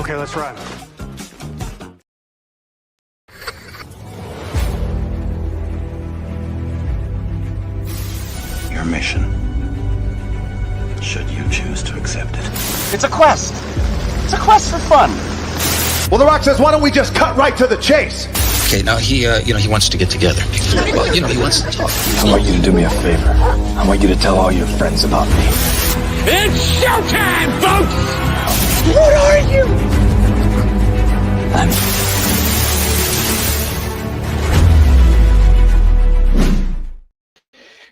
Okay, let's run. Your mission, should you choose to accept it. It's a quest. It's a quest for fun. Well, The Rock says, why don't we just cut right to the chase? Okay, now he wants to get together. Well, he wants to talk. I want you to do me a favor. I want you to tell all your friends about me. It's showtime, folks! What are you?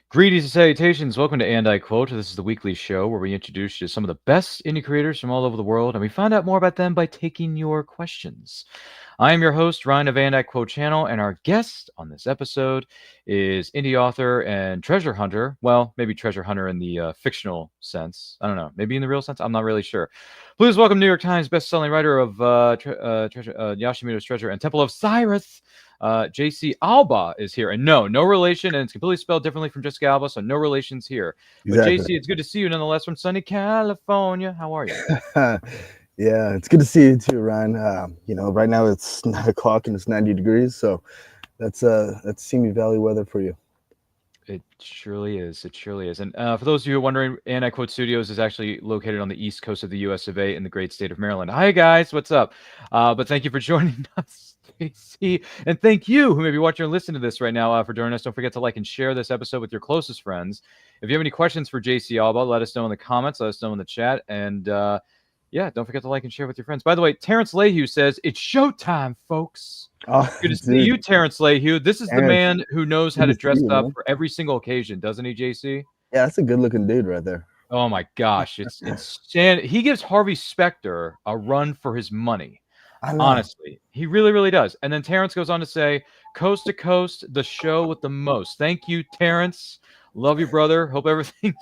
Greetings and salutations. Welcome to And I Quote. This is the weekly show where we introduce you to some of the best indie creators from all over the world, and we find out more about them by taking your questions. I am your host, Ryan of And I Quote channel, and our guest on this episode is indie author and treasure hunter. Well, maybe treasure hunter in the fictional sense. I don't know. Maybe in the real sense. I'm not really sure. Please welcome New York Times best-selling writer of Yashimida's Treasure and Temple of Cyrus, JC Albaugh is here. And no relation, and it's completely spelled differently from Jessica Alba, so no relations here. Exactly. But JC, it's good to see you nonetheless from sunny California. How are you? Yeah, it's good to see you too, Ryan. Right now it's 9 o'clock and it's 90 degrees, so that's Simi Valley weather for you. It surely is. It surely is. And for those of you who are wondering, And I Quote Studios is actually located on the east coast of the US of A in the great state of Maryland. Hi, guys. What's up? But thank you for joining us, JC. And thank you who may be watching or listening to this right now for joining us. Don't forget to like and share this episode with your closest friends. If you have any questions for JC Albaugh, let us know in the comments. Let us know in the chat. And yeah, don't forget to like and share with your friends. By the way, Terrence Lehue says, it's showtime, folks. Oh, good to see you, Terrence Lehue. This is the man who knows how to dress up for every single occasion, doesn't he, JC? Yeah, that's a good-looking dude right there. Oh, my gosh. It's insane. He gives Harvey Specter a run for his money. Honestly, he really, really does. And then Terrence goes on to say, coast to coast, the show with the most. Thank you, Terrence. Love you, brother. Hope everything's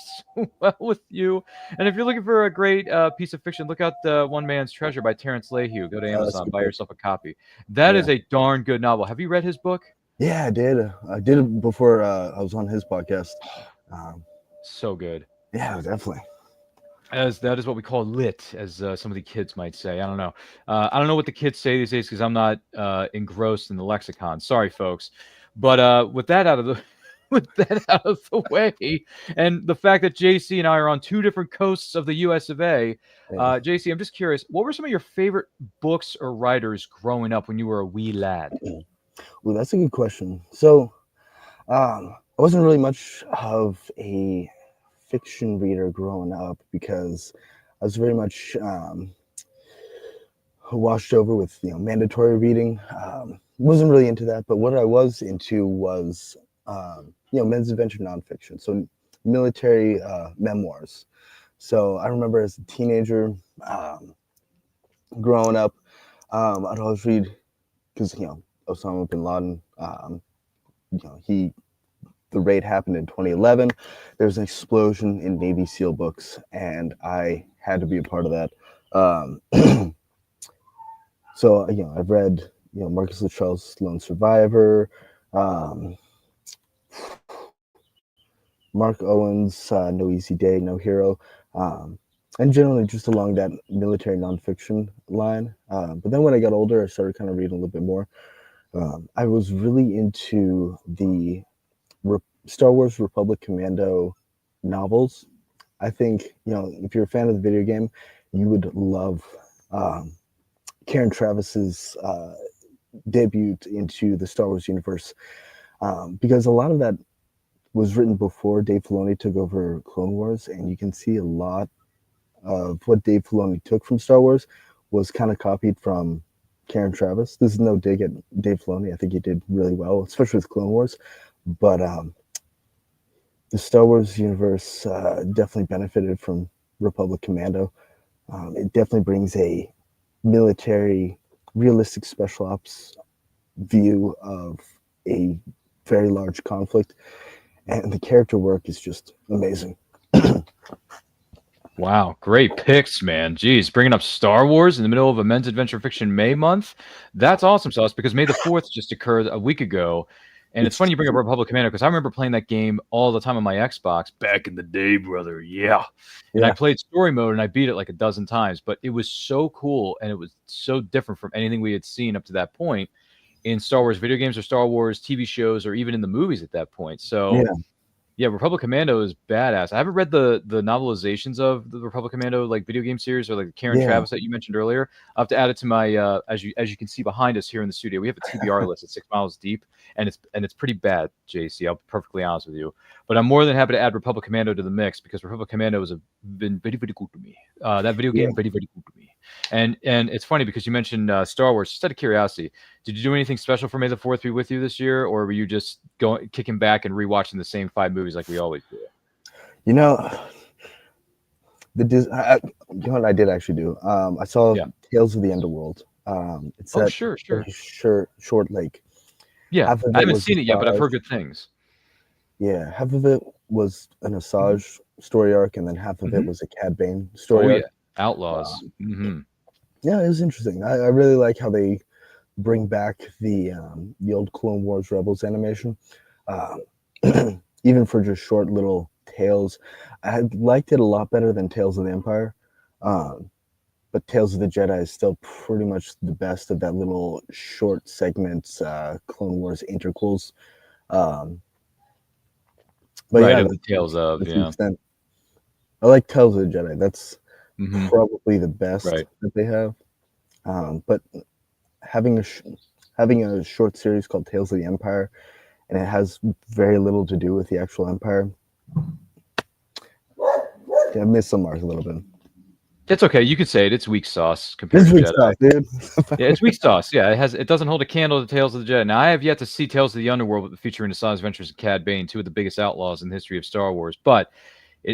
well with you. And if you're looking for a great piece of fiction, look out One Man's Treasure by Terrence Lehue. Go to Amazon, buy yourself a copy. That is a darn good novel. Have you read his book? Yeah, I did. I did it before I was on his podcast. So good. Yeah, definitely. That is what we call lit, as some of the kids might say. I don't know. I don't know what the kids say these days because I'm not engrossed in the lexicon. Sorry, folks. But with that out of the way, and the fact that JC and I are on two different coasts of the US of A, JC, I'm just curious, what were some of your favorite books or writers growing up when you were a wee lad? Well, that's a good question. So I wasn't really much of a fiction reader growing up because I was very much washed over with mandatory reading. Wasn't really into that, but what I was into was men's adventure nonfiction, so military memoirs. So I remember as a teenager, growing up, I'd always read because Osama bin Laden, the raid happened in 2011. There was an explosion in Navy SEAL books, and I had to be a part of that. So I've read Marcus Luttrell's Lone Survivor. Mark Owen's No Easy Day, No Hero, and generally just along that military nonfiction line. But then when I got older, I started kind of reading a little bit more. I was really into the Star Wars Republic Commando novels. I think, if you're a fan of the video game, you would love Karen Travis's debut into the Star Wars universe, because a lot of that was written before Dave Filoni took over Clone Wars, and you can see a lot of what Dave Filoni took from Star Wars was kind of copied from Karen Travis. This is no dig at Dave Filoni. I think he did really well, especially with Clone Wars. But the Star Wars universe definitely benefited from Republic Commando. It definitely brings a military, realistic special ops view of a very large conflict. And the character work is just amazing. Wow, great picks, man. Jeez, bringing up Star Wars in the middle of a men's adventure fiction May month. That's awesome sauce because May the 4th just occurred a week ago. And it's funny you bring up Republic Commando because I remember playing that game all the time on my Xbox back in the day, brother. Yeah. And I played story mode and I beat it like a dozen times, but it was so cool and it was so different from anything we had seen up to that point in Star Wars video games or Star Wars TV shows or even in the movies at that point. So yeah, Republic Commando is badass. I haven't read the novelizations of the Republic Commando like video game series or like Karen Travis that you mentioned earlier. I'll have to add it to my as you can see behind us here in the studio. We have a TBR list at 6 miles deep, and it's pretty bad, JC. I'll be perfectly honest with you. But I'm more than happy to add Republic Commando to the mix because Republic Commando has been very, very good to me. That video game very, very good to me. And it's funny because you mentioned Star Wars. Just out of curiosity, did you do anything special for May the 4th be with you this year, or were you just kicking back and rewatching the same 5 movies like we always do? You know, you know what I did actually do? I saw Tales of the Underworld. It's sure. Short like. Yeah, I haven't seen it yet, but I've heard good things. Yeah, half of it was an Asajj story arc, and then half of it was a Cad Bane story arc. Outlaws. Yeah, it was interesting. I really like how they bring back the old Clone Wars Rebels animation, even for just short little tales. I liked it a lot better than Tales of the Empire, but Tales of the Jedi is still pretty much the best of that little short segments, Clone Wars interquels. But right, yeah, of the Tales of I like Tales of the Jedi. That's probably the best that they have. But having a short series called Tales of the Empire, and it has very little to do with the actual Empire. Yeah, I missed some marks a little bit. It's okay. You could say it. It's weak sauce compared to weak Jedi. sauce, dude. Yeah, it's weak sauce. Yeah, it doesn't hold a candle to Tales of the Jedi. Now, I have yet to see Tales of the Underworld featuring Asajj Ventress and Cad Bane, 2 of the biggest outlaws in the history of Star Wars. But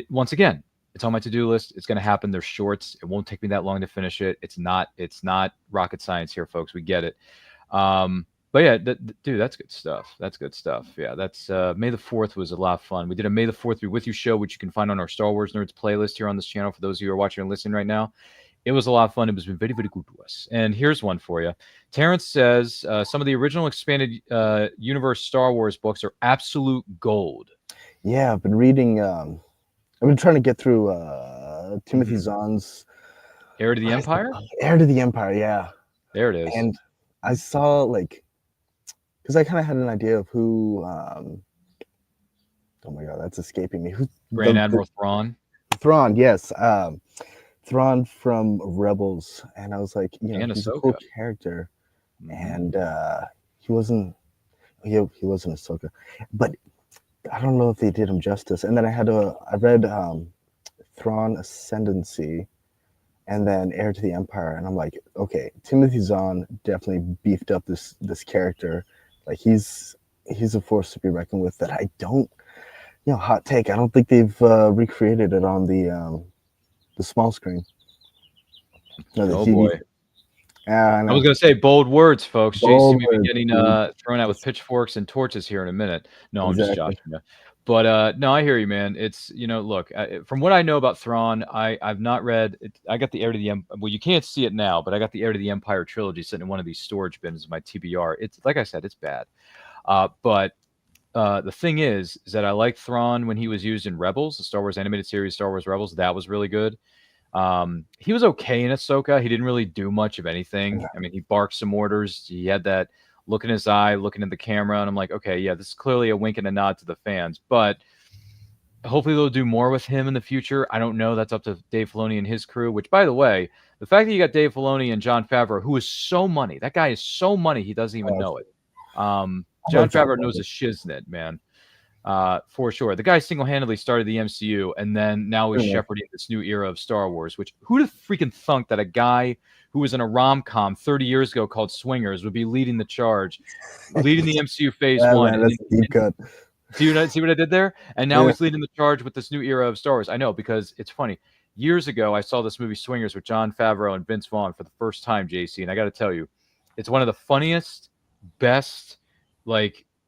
once again, it's on my to-do list. It's going to happen. They're shorts. It won't take me that long to finish it. It's not rocket science here, folks. We get it. But yeah, dude, that's good stuff. That's good stuff. Yeah, that's May the 4th was a lot of fun. We did a May the 4th Be With You show, which you can find on our Star Wars Nerds playlist here on this channel for those of you who are watching and listening right now. It was a lot of fun. It was been very, very good to us. And here's one for you. Terrence says some of the original expanded universe Star Wars books are absolute gold. Yeah, I've been reading. I've been trying to get through Timothy Zahn's Heir to the Empire. Heir to the Empire, yeah. There it is. And I saw because I kind of had an idea of who. Oh my God, that's escaping me. Who? Grand Admiral Thrawn. Thrawn, yes. Thrawn from Rebels, and I was like, he's a cool character, and he wasn't Ahsoka, but I don't know if they did him justice. And then I read Thrawn Ascendancy, and then Heir to the Empire, and I'm like, okay, Timothy Zahn definitely beefed up this character. Like he's a force to be reckoned with. That I don't, hot take. I don't think they've recreated it on the small screen. No, the TV. Boy. I was going to say bold words, folks. JC may be getting thrown out with pitchforks and torches here in a minute. No, I'm just joshing you. But no, I hear you, man. It's, look, from what I know about Thrawn, I've not read it. I got the Heir to the Empire. Well, you can't see it now, but I got the Heir to the Empire trilogy sitting in one of these storage bins, my TBR. It's, like I said, it's bad. But the thing is that I liked Thrawn when he was used in Rebels, the Star Wars animated series, Star Wars Rebels. That was really good. He was okay in Ahsoka. He didn't really do much of anything. I mean, he barked some orders. He had that look in his eye, looking at the camera, and I'm like, okay, yeah, this is clearly a wink and a nod to the fans. But hopefully they'll do more with him in the future. I don't know. That's up to Dave Filoni and his crew, which, by the way, the fact that you got Dave Filoni and Jon Favreau, who is so money, that guy is so money, he doesn't even know it. Jon Favreau knows a shiznit, man. For sure. The guy single-handedly started the MCU and then now is shepherding this new era of Star Wars, which who'd have freaking thunk that a guy who was in a rom-com 30 years ago called Swingers would be leading the charge, leading the MCU phase 1. Man, that's a deep cut. See what I did there? And now he's leading the charge with this new era of Star Wars. I know, because it's funny. Years ago, I saw this movie Swingers with Jon Favreau and Vince Vaughn for the first time, JC, and I got to tell you, it's one of the funniest, best,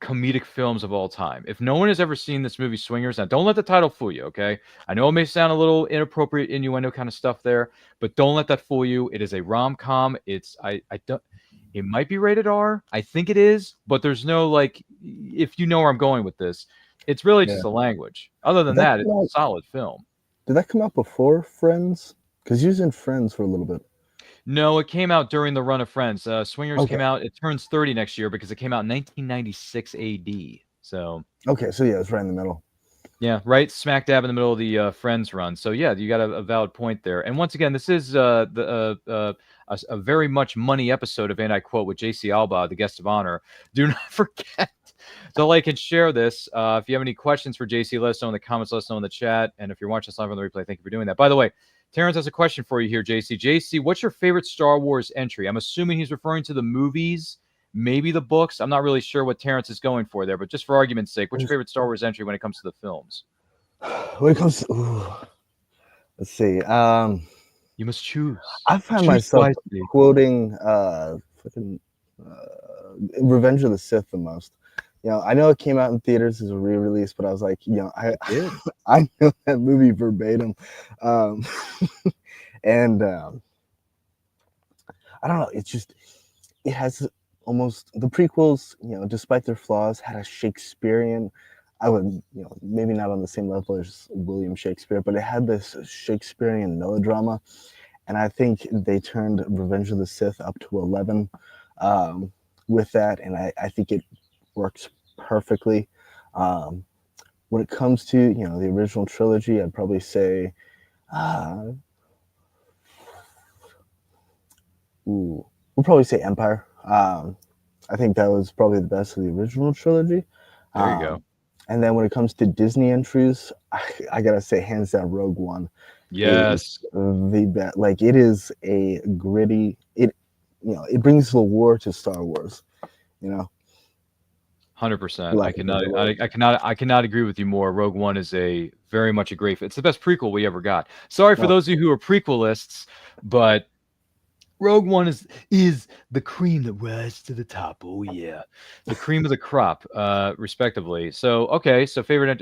comedic films of all time. If no one has ever seen this movie Swingers, now don't let the title fool you, okay? I know it may sound a little inappropriate, innuendo kind of stuff there, but don't let that fool you. It is a rom-com. It might be rated R. I think it is, but there's no like. If you know where I'm going with this, it's really just Yeah. the language. Other than Did that that, it's come a out- solid film. Did that come out before Friends? Because he was in Friends for a little bit. No, it came out during the run of Friends. Swingers Okay. came out. It turns 30 next year because it came out in 1996 AD. So Okay, so yeah, it's right in the middle. yeah, right smack dab in the middle of the Friends run. So yeah, you got a valid point there. And once again, this is a very much money episode of And I Quote with JC Albaugh, the guest of honor. Do not forget to like and share this. If you have any questions for JC, let us know in the comments, let us know in the chat. And if you're watching us live on the replay, thank you for doing that. By the way, Terrence has a question for you here, JC. JC, what's your favorite Star Wars entry? I'm assuming he's referring to the movies, maybe the books. I'm not really sure what Terrence is going for there, but just for argument's sake, what's your favorite Star Wars entry when it comes to the films? When it comes to, let's see. You must choose. I find Choose myself wisely. quoting Revenge of the Sith the most. I know it came out in theaters as a re-release, but I was like, I know that movie verbatim. And I don't know, it has almost the prequels, despite their flaws, had a Shakespearean, I would, maybe not on the same level as William Shakespeare, but it had this Shakespearean melodrama. And I think they turned Revenge of the Sith up to 11 with that. And I think it works perfectly. When it comes to, the original trilogy, I'd probably say, we'll probably say Empire. I think that was probably the best of the original trilogy. There you go. And then when it comes to Disney entries, I gotta say, hands down, Rogue One. Yes. The best. Like, it is a gritty. It brings the war to Star Wars. 100%. I cannot agree with you more. Rogue One is very much a great. It's the best prequel we ever got. Sorry for those of you who are prequelists, but Rogue One is the cream that rises to the top. Oh yeah, the cream of the crop, respectively. So okay, so favorite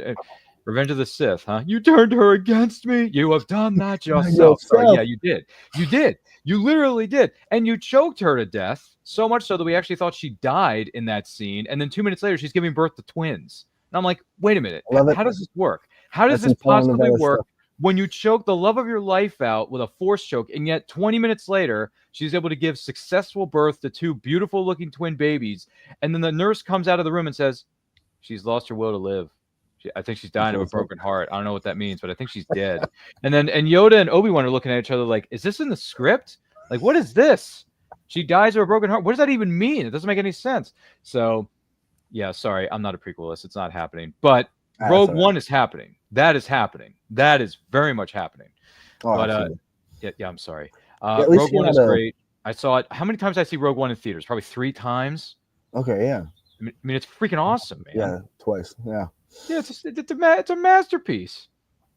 Revenge of the Sith, huh? You turned her against me. You have done that yourself. Sorry, yeah, you did. You did. You literally did, and you choked her to death. So much so that we actually thought she died in that scene, and then 2 minutes later, she's giving birth to twins. And I'm like, wait a minute, how does this work? How does this possibly work? When you choke the love of your life out with a force choke, and yet 20 minutes later, she's able to give successful birth to two beautiful looking twin babies. And then the nurse comes out of the room and says, she's lost her will to live. I think she's dying of a broken heart. I don't know what that means, but I think she's dead. And Yoda and Obi-Wan are looking at each other like, is this in the script? Like, what is this? She dies of a broken heart. What does that even mean? It doesn't make any sense. So, yeah, sorry, I'm not a prequelist. It's not happening. But Rogue One is happening. That is happening. That is very much happening. But yeah, I'm sorry. Rogue One is great. I saw it. How many times did I see Rogue One in theaters? Probably 3 times. Okay, yeah. I mean, it's freaking awesome, man. Yeah, twice. Yeah. Yeah, it's a masterpiece.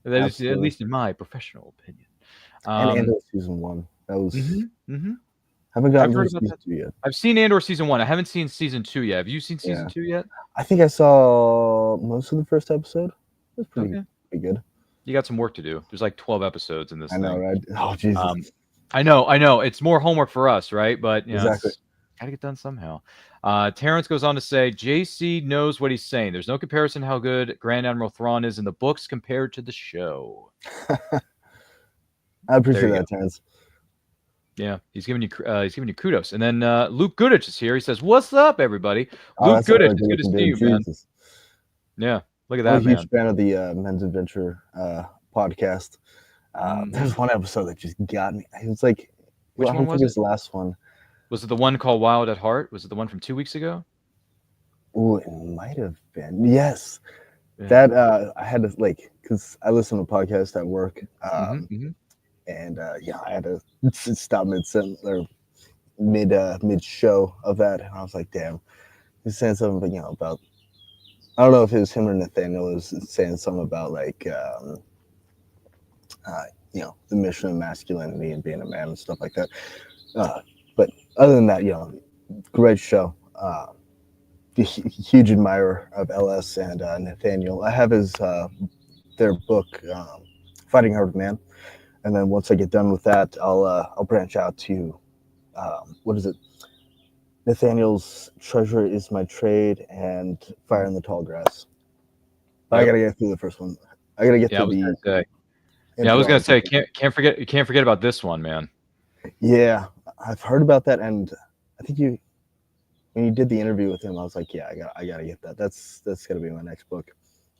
That is, at least in my professional opinion. And Andor season 1. That was. Haven't gotten to season 2 yet. I've seen Andor season 1. I haven't seen season 2 yet. Have you seen season 2 yet? I think I saw most of the first episode. It was pretty good. You got some work to do. There's like 12 episodes in this thing. I know, right? Oh, Jesus. I know. It's more homework for us, right? But exactly. Got to get done somehow. Terrence goes on to say, JC knows what he's saying. There's no comparison how good Grand Admiral Thrawn is in the books compared to the show. I appreciate that, Terrence. Yeah, he's giving you kudos. And then Luke Goodich is here. He says, "What's up, everybody?" Luke Goodich, it's good to see you, man. Yeah, look at that, I'm a huge fan of the Men's Adventure podcast. There's one episode that just got me. It was like, which one was it? The last one. Was it the one called Wild at Heart? Was it the one from 2 weeks ago? Oh, it might have been. Yes. Yeah. That I had to because I listen to podcasts at work. And I had to stop mid show of that, and I was like, "Damn!" He's saying something, about. I don't know if it was him or Nathaniel was saying something about the mission of masculinity and being a man and stuff like that. But other than that, great show. Huge admirer of LS and Nathaniel. I have their book, Fighting Hard Man. And then once I get done with that, I'll branch out to what is it? Nathaniel's Treasure is My Trade and Fire in the Tall Grass. But I Yep. gotta get through the first one. I gotta get Yeah, I to was the gonna say. Yeah, I was gonna anthology. say can't forget about this one, man. Yeah, I've heard about that, and I think when you did the interview with him, I was like, yeah, I gotta get that. That's gonna be my next book.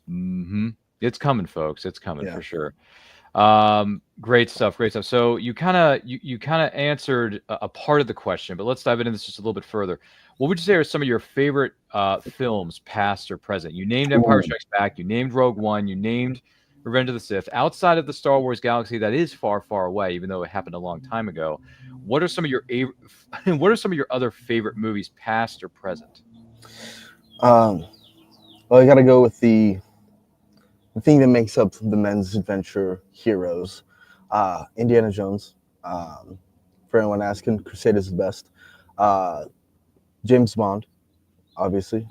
Mm-hmm. It's coming, folks. It's coming Yeah. for sure. Great stuff. Great stuff. So you kind of answered a part of the question, but let's dive into this just a little bit further. What would you say are some of your favorite films, past or present? You named Empire Ooh. Strikes Back. You named Rogue One. You named Revenge of the Sith. Outside of the Star Wars galaxy, that is far, far away, even though it happened a long time ago. What are some of your what are some of your other favorite movies, past or present? Well, I gotta go with the thing that makes up the men's adventure heroes. Indiana Jones. For anyone asking, Crusade is the best. James Bond, obviously.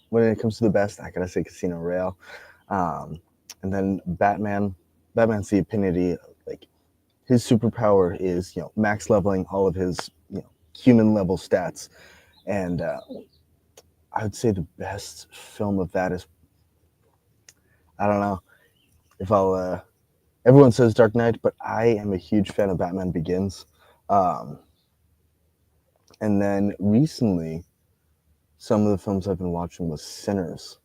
When it comes to the best, I gotta say Casino Royale. And then Batman. Batman's the epitome. Like, his superpower is max leveling all of his human level stats, and I would say the best film of that is, I don't know if I'll. Everyone says Dark Knight, but I am a huge fan of Batman Begins. Um, and then recently, some of the films I've been watching was Sinners.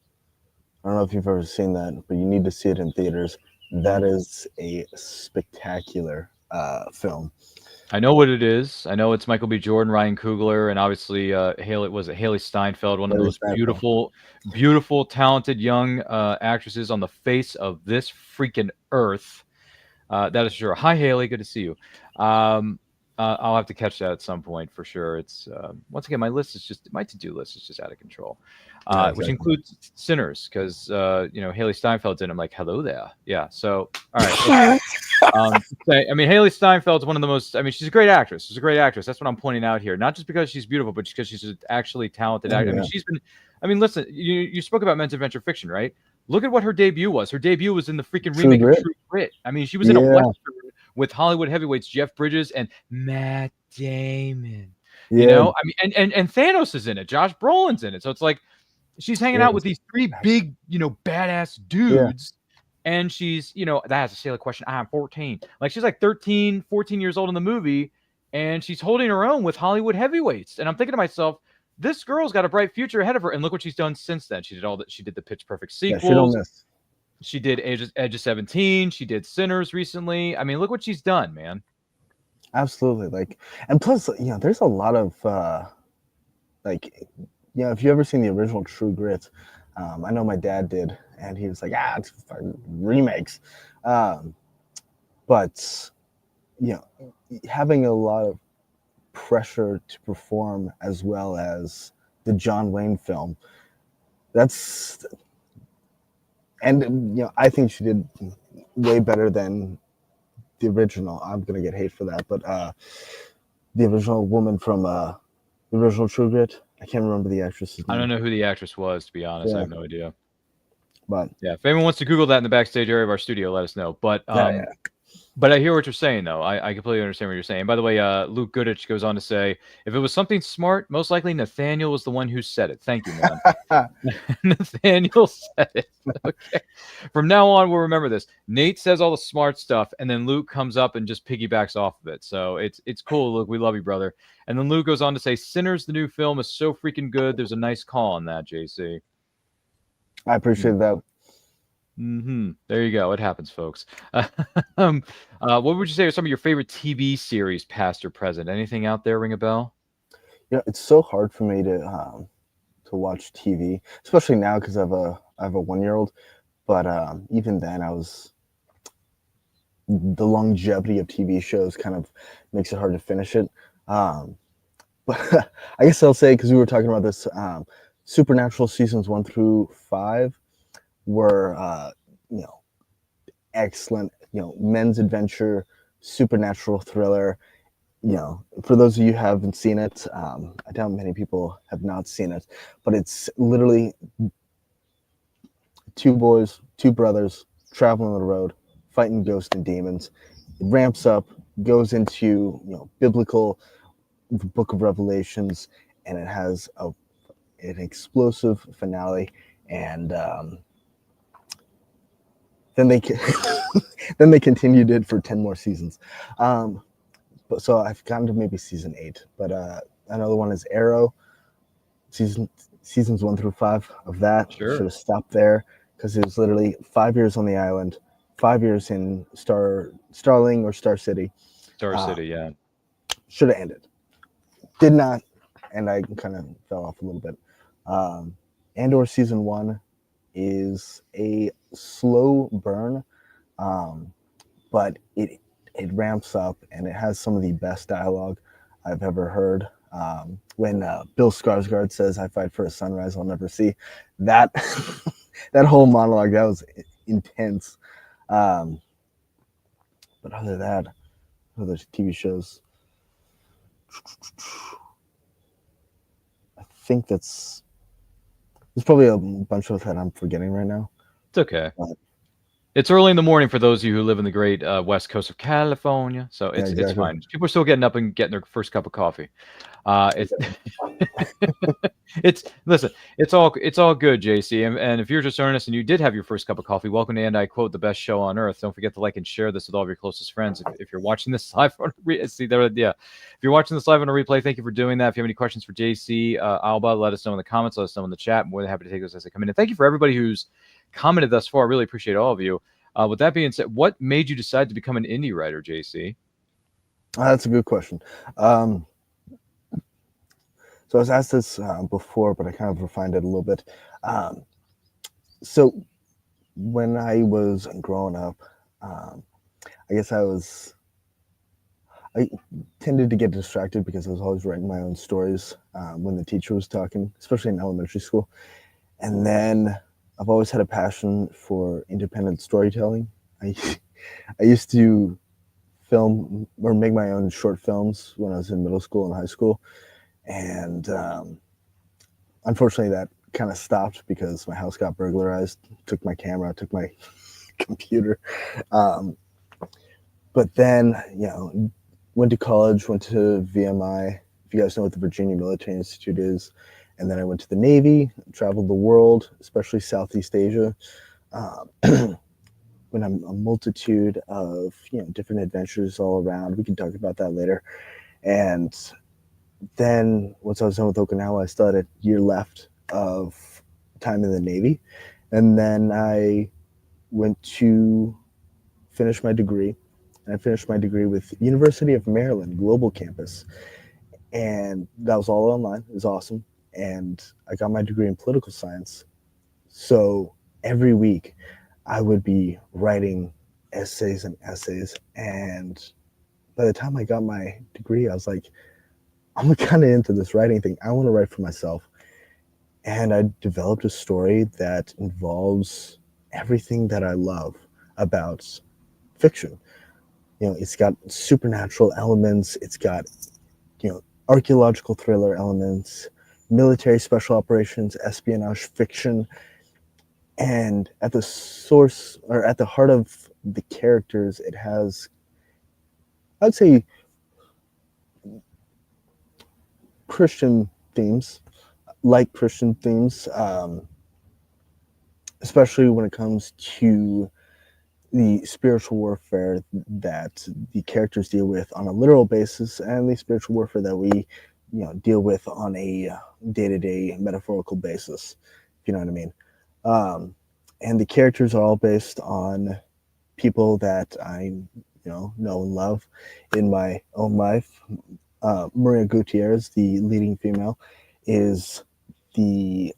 I don't know if you've ever seen that, but you need to see it in theaters. That is a spectacular film. I know what it is. I know it's Michael B. Jordan, Ryan Coogler, and obviously Haley Steinfeld, one of the Haley most Steinfeld. beautiful, talented young actresses on the face of this freaking earth. That is sure. Hi, Haley. Good to see you. I'll have to catch that at some point for sure. It's once again, my to-do list is just out of control, Yeah, which exactly. includes Sinners, because Haley Steinfeld's in. I'm like, hello there. Yeah. So all right. I mean, Haley Steinfeld's one of the most. I mean, she's a great actress. She's a great actress. That's what I'm pointing out here. Not just because she's beautiful, but just because she's an actually talented actor. I mean, she's been. I mean, listen. You spoke about men's adventure fiction, right? Look at what her debut was. Her debut was in the freaking True remake Grit. of True Grit. I mean, she was in a western with Hollywood heavyweights Jeff Bridges and Matt Damon. Yeah. I mean, and Thanos is in it. Josh Brolin's in it. So it's like she's hanging out with these three big, badass dudes. And she's, that has a sailor question. I'm 14. Like, she's like 13, 14 years old in the movie, and she's holding her own with Hollywood heavyweights. And I'm thinking to myself, this girl's got a bright future ahead of her. And look what she's done since then. She did all that. She did the Pitch Perfect sequels. Yeah, she don't miss. She did Edge of 17. She did Sinners recently. I mean, look what she's done, man. Absolutely. Like, and plus, there's a lot of if you ever seen the original True Grit, I know my dad did, and he was like, it's remakes. But having a lot of pressure to perform, as well as the John Wayne film, I think she did way better than the original. I'm gonna get hate for that, but the original woman from the original True Grit, I can't remember the actress's name. I don't know who the actress was, to be honest. I have no idea. But yeah, if anyone wants to Google that in the backstage area of our studio, let us know. But But I hear what you're saying, though. I completely understand what you're saying. By the way, Luke Goodich goes on to say, if it was something smart, most likely Nathaniel was the one who said it. Thank you, man. Nathaniel said it. Okay. From now on, we'll remember this. Nate says all the smart stuff, and then Luke comes up and just piggybacks off of it. So it's cool, Luke. We love you, brother. And then Luke goes on to say, Sinners, the new film, is so freaking good. There's a nice call on that, JC. I appreciate that. There you go. It happens, folks. What would you say are some of your favorite TV series, past or present? Anything out there ring a bell? It's so hard for me to watch TV, especially now because I have a 1-year-old. But even then, the longevity of TV shows kind of makes it hard to finish it. But I guess I'll say, because we were talking about this, Supernatural seasons 1 through 5 were excellent, men's adventure, supernatural thriller. For those of you who haven't seen it, I doubt many people have not seen it, but it's literally two brothers traveling on the road, fighting ghosts and demons. It ramps up, goes into biblical, the Book of Revelations, and it has an explosive finale, and then they then they continued it for 10 more seasons. But so I've gotten to maybe season 8, but another one is Arrow, seasons 1 through 5 of that. Sure. Should have stopped there because it was literally 5 years on the island, 5 years in Starling or Star City. Star City, yeah. Should have ended. Did not, and I kind of fell off a little bit. Andor season 1 is a slow burn, but it ramps up, and it has some of the best dialogue I've ever heard. When Bill Skarsgård says, "I fight for a sunrise I'll never see," that that whole monologue, that was intense. But other than that, other TV shows, I think there's probably a bunch of that I'm forgetting right now. It's okay. But it's early in the morning for those of you who live in the great west coast of California, so it's exactly. fine. People are still getting up and getting their first cup of coffee. It's it's all good, JC. And if you're just joining us and you did have your first cup of coffee, welcome to And I Quote, the best show on earth. Don't forget to like and share this with all of your closest friends. If you're watching this live on if you're watching this live on a replay, thank you for doing that. If you have any questions for JC Albaugh, let us know in the comments. Let us know in the chat. I'm more than happy to take those as they come in. And thank you for everybody who's commented thus far. I really appreciate all of you. With that being said, what made you decide to become an indie writer, JC? That's a good question. So I was asked this before, but I kind of refined it a little bit. So when I was growing up, I guess I tended to get distracted because I was always writing my own stories when the teacher was talking, especially in elementary school. And then I've always had a passion for independent storytelling. I used to film or make my own short films when I was in middle school and high school. And unfortunately, that kind of stopped because my house got burglarized, took my camera, took my computer. But then, went to college, went to VMI. If you guys know what the Virginia Military Institute is. And then I went to the Navy, traveled the world, especially Southeast Asia. Went on a multitude of different adventures all around. We can talk about that later. And then once I was done with Okinawa, I still had a year left of time in the Navy. And then I went to finish my degree. And I finished my degree with University of Maryland Global Campus. And that was all online. It was awesome. And I got my degree in political science. So every week I would be writing essays and essays. And by the time I got my degree, I was like, I'm kind of into this writing thing. I want to write for myself. And I developed a story that involves everything that I love about fiction. It's got supernatural elements. It's got, archaeological thriller elements, military special operations, espionage fiction. And at the source, or at the heart of the characters, it has, I'd say, Christian themes, especially when it comes to the spiritual warfare that the characters deal with on a literal basis, and the spiritual warfare that we, deal with on a day-to-day metaphorical basis, if you know what I mean. And the characters are all based on people that I, know and love in my own life. Maria Gutierrez, the leading female, is the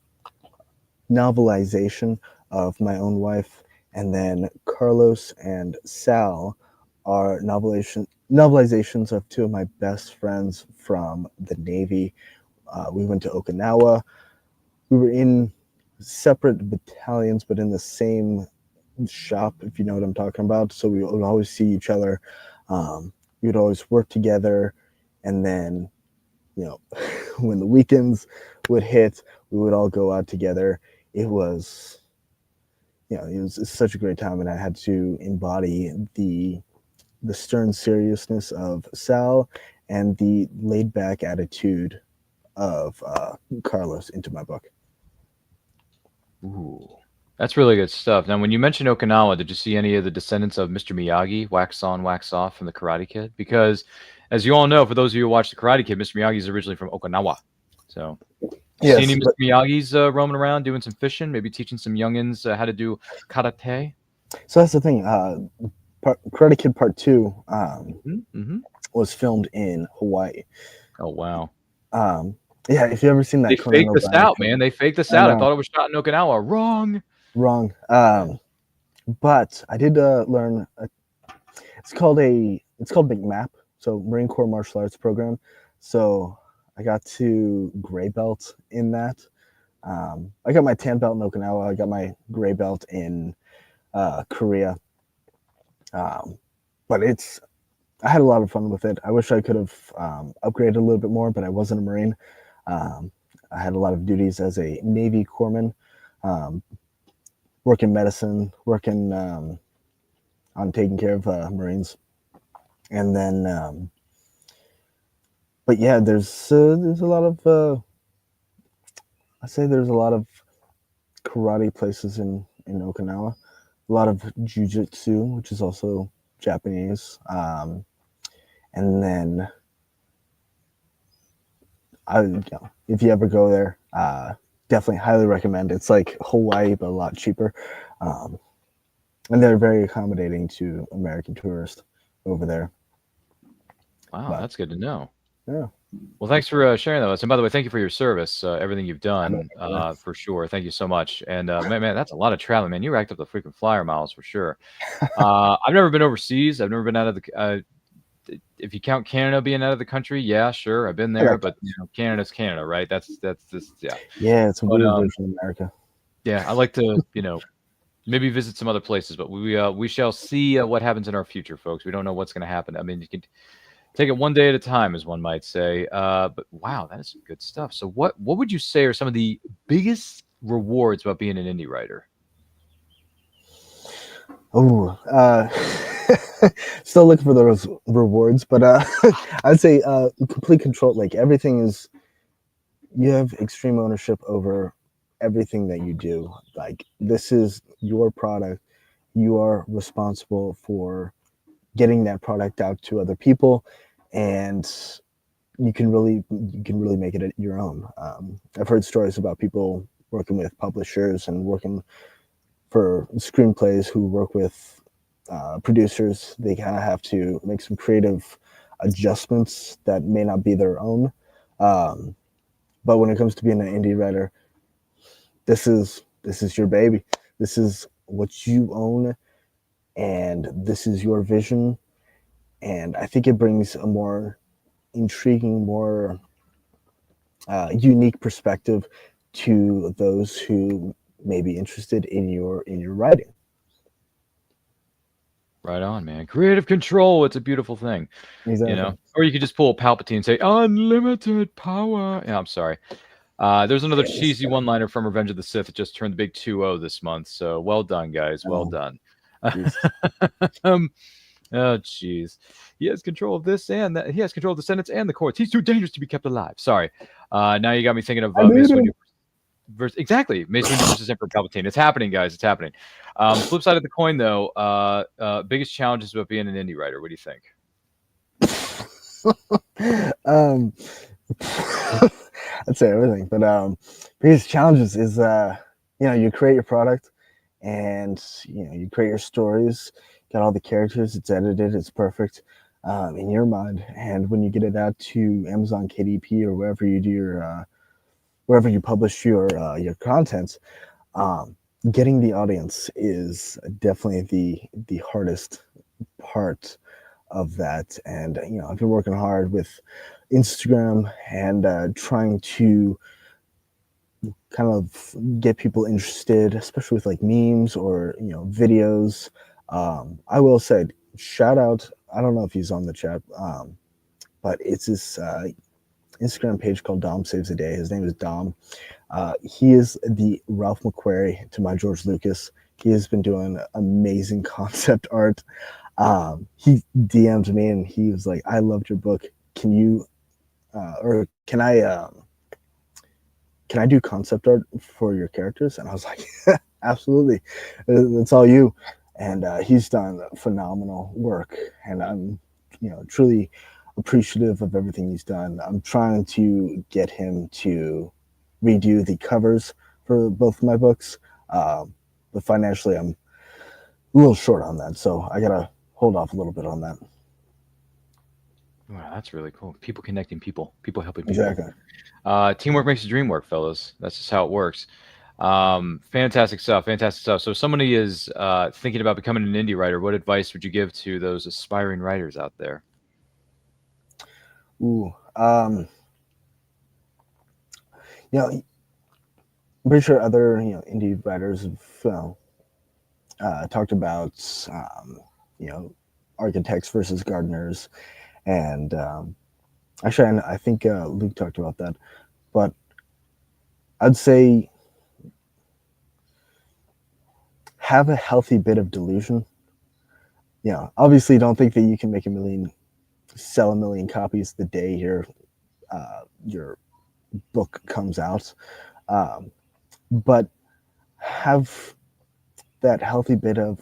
novelization of my own wife, and then Carlos and Sal are novelizations of two of my best friends from the Navy. We went to Okinawa. We were in separate battalions, but in the same shop, if you know what I'm talking about. So we would always see each other. We would always work together. And then, when the weekends would hit, we would all go out together. It was such a great time, and I had to embody the stern seriousness of Sal and the laid back attitude of Carlos into my book. Ooh, that's really good stuff. Now, when you mentioned Okinawa, did you see any of the descendants of Mr. Miyagi, wax on, wax off from the Karate Kid? Because, as you all know, for those of you who watch the Karate Kid, Mr. Miyagi is originally from Okinawa. So, Yes, see any Mr. but- Miyagi's roaming around doing some fishing, maybe teaching some youngins how to do karate? So that's the thing. Karate Kid Part 2 Mm-hmm. was filmed in Hawaii. Oh, wow. Yeah, if you ever seen that, They Conan faked this O'Brien out, film- man. They faked this I out. I know. thought it was shot in Okinawa. Wrong. Wrong. But I did learn. It's called McMAP, so Marine Corps Martial Arts Program. So I got to gray belt in that. I got my tan belt in Okinawa. I got my gray belt in Korea. But I had a lot of fun with it. I wish I could have upgraded a little bit more, but I wasn't a Marine. I had a lot of duties as a Navy Corpsman, working medicine, working on taking care of Marines, and then. But yeah, there's a lot of. I say there's a lot of karate places in Okinawa. A lot of jiu-jitsu, which is also Japanese, and then if you ever go there, definitely highly recommend. It's like Hawaii but a lot cheaper, and they're very accommodating to American tourists over there. Wow, that's good to know. Yeah. Well, thanks for sharing that with us. And by the way, thank you for your service, everything you've done, Yeah. for sure. Thank you so much. And man, that's a lot of traveling, man. You racked up the frequent flyer miles for sure. I've never been overseas. I've never been out of the. If you count Canada being out of the country, yeah, sure, I've been there. But Canada's Canada, right? That's just yeah. Yeah, it's a weird version of America. Yeah, I like to maybe visit some other places, but we shall see what happens in our future, folks. We don't know what's going to happen. I mean, you can take it one day at a time, as one might say. But wow, that is some good stuff. So what would you say are some of the biggest rewards about being an indie writer? Oh, still looking for those rewards, but I'd say complete control. Like everything is, you have extreme ownership over everything that you do. Like this is your product. You are responsible for getting that product out to other people, and you can really make it your own. I've heard stories about people working with publishers and working for screenplays who work with producers. They kind of have to make some creative adjustments that may not be their own. But when it comes to being an indie writer, this is your baby. This is what you own, and this is your vision. And I think it brings a more intriguing, more unique perspective to those who may be interested in your writing. Right on, man. Creative control. It's a beautiful thing. Exactly. Or you could just pull a Palpatine and say unlimited power. Yeah, I'm sorry. There's another cheesy one-liner from Revenge of the Sith that just turned the big 2-0 this month. So well done, guys. Well done. Oh, jeez. He has control of this and that. He has control of the Senates and the courts. He's too dangerous to be kept alive. Sorry. Now you got me thinking of Mace Windu versus exactly Mace Windu versus Emperor Palpatine. It's happening, guys. It's happening. Flip side of the coin, though. Biggest challenges about being an indie writer. What do you think? I'd say everything, but biggest challenges is you create your product, and you create your stories, got all the characters, it's edited, it's perfect in your mind, and when you get it out to Amazon KDP or wherever you do your wherever you publish your content, getting the audience is definitely the hardest part of that. And I've been working hard with Instagram and trying to kind of get people interested, especially with like memes or videos. I will say, shout out, I don't know if he's on the chat, but it's this Instagram page called Dom Saves the Day. His name is Dom. He is the Ralph McQuarrie to my George Lucas. He has been doing amazing concept art. He DM'd me and he was like, I loved your book. Can you, or can I can I do concept art for your characters? And I was like, absolutely, that's all you. And he's done phenomenal work, and I'm, truly appreciative of everything he's done. I'm trying to get him to redo the covers for both my books, but financially, I'm a little short on that, so I gotta hold off a little bit on that. Wow, that's really cool. People connecting people, people helping people. Exactly. Teamwork makes the dream work, fellas. That's just how it works. Fantastic stuff. Fantastic stuff. So, if somebody is thinking about becoming an indie writer, what advice would you give to those aspiring writers out there? Ooh, I'm pretty sure other indie writers have talked about architects versus gardeners, and actually, I think Luke talked about that, but I'd say have a healthy bit of delusion. Obviously, don't think that you can sell 1 million copies the day your book comes out, but have that healthy bit of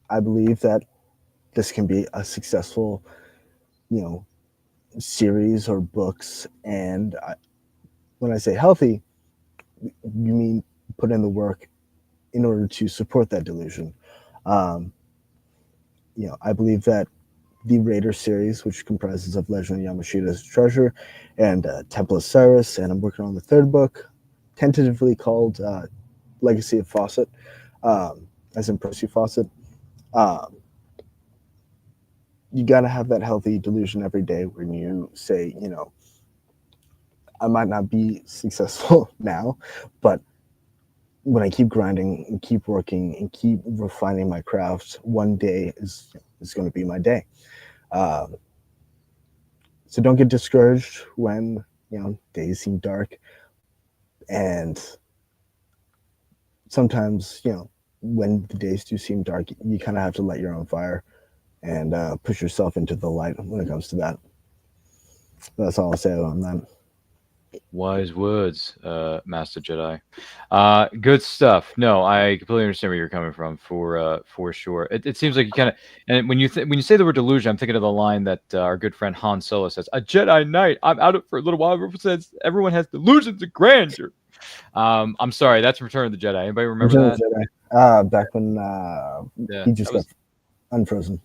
I believe that this can be a successful series or books, and when I say healthy, you mean put in the work in order to support that delusion. I believe that the Raider series, which comprises of Legend of Yamashita's Treasure and Temple of Cyrus, and I'm working on the third book, tentatively called Legacy of Fawcett, as in Percy Fawcett. You got to have that healthy delusion every day when you say, I might not be successful now, but when I keep grinding and keep working and keep refining my craft, one day is going to be my day. So don't get discouraged when days seem dark, and sometimes when the days do seem dark, you kind of have to light your own fire and push yourself into the light when it comes to that. That's all I'll say on that. Wise words, Master Jedi. Good stuff. No, I completely understand where you're coming from for sure. It seems like you kind of, and when you say the word delusion, I'm thinking of the line that our good friend Han Solo says, "A Jedi Knight. I'm out of for a little while." Represents everyone has delusions of grandeur. I'm sorry, that's Return of the Jedi. Anybody remember Return that? of the Jedi. Back when Yeah, he just got unfrozen.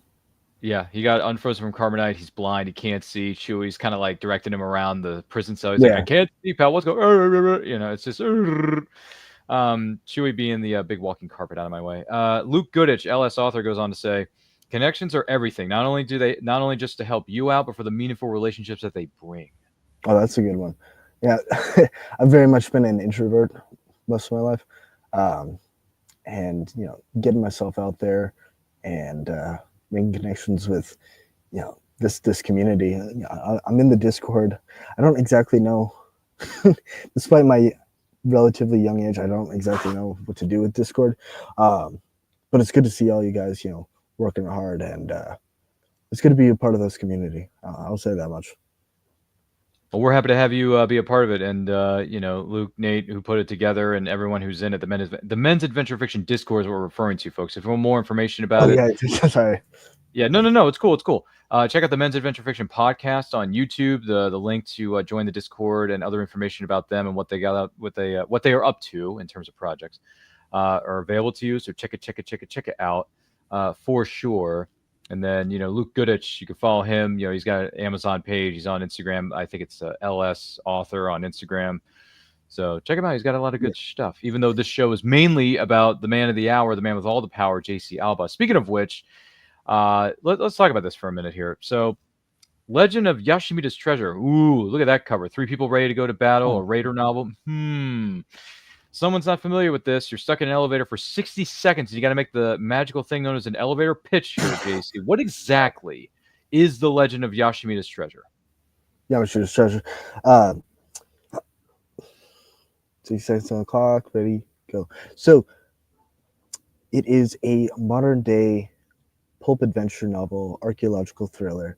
Yeah, he got unfrozen from carbonite. He's blind. He can't see. Chewie's kind of like directing him around the prison cell. He's like, "I can't see, pal. What's going?" It's just Chewie being the big walking carpet out of my way. Luke Goodich, LS author, goes on to say, "Connections are everything. Not only just to help you out, but for the meaningful relationships that they bring." Oh, that's a good one. Yeah, I've very much been an introvert most of my life, and getting myself out there and making connections with this community. I'm in the Discord. I don't exactly know, despite my relatively young age, I don't exactly know what to do with Discord, but it's good to see all you guys working hard, and it's good to be a part of this community. I'll say that much. Well, we're happy to have you be a part of it, and Luke, Nate, who put it together, and everyone who's in it. The Men's Adventure Fiction Discord is what we're referring to, folks. If you want more information about it, sorry. Yeah, no, it's cool, it's cool. Check out the Men's Adventure Fiction podcast on YouTube. The link to join the Discord and other information about them and what they what they are up to in terms of projects are available to you. So check it out for sure. And then Luke Goodich, you can follow him. He's got an Amazon page. He's on Instagram. I think it's LS author on Instagram. So check him out. He's got a lot of good stuff. Even though this show is mainly about the man of the hour, the man with all the power, JC Albaugh. Speaking of which. Let's talk about this for a minute here. So, Legend of Yashimita's Treasure. Ooh, look at that cover. 3 people ready to go to battle. A Raider novel. Someone's not familiar with this. You're stuck in an elevator for 60 seconds. You got to make the magical thing known as an elevator pitch here, JC. What exactly is the Legend of Yashimita's Treasure? Yamashita's Treasure. 60 seconds on the clock. Ready, go. So, it is a modern day pulp adventure novel, archaeological thriller.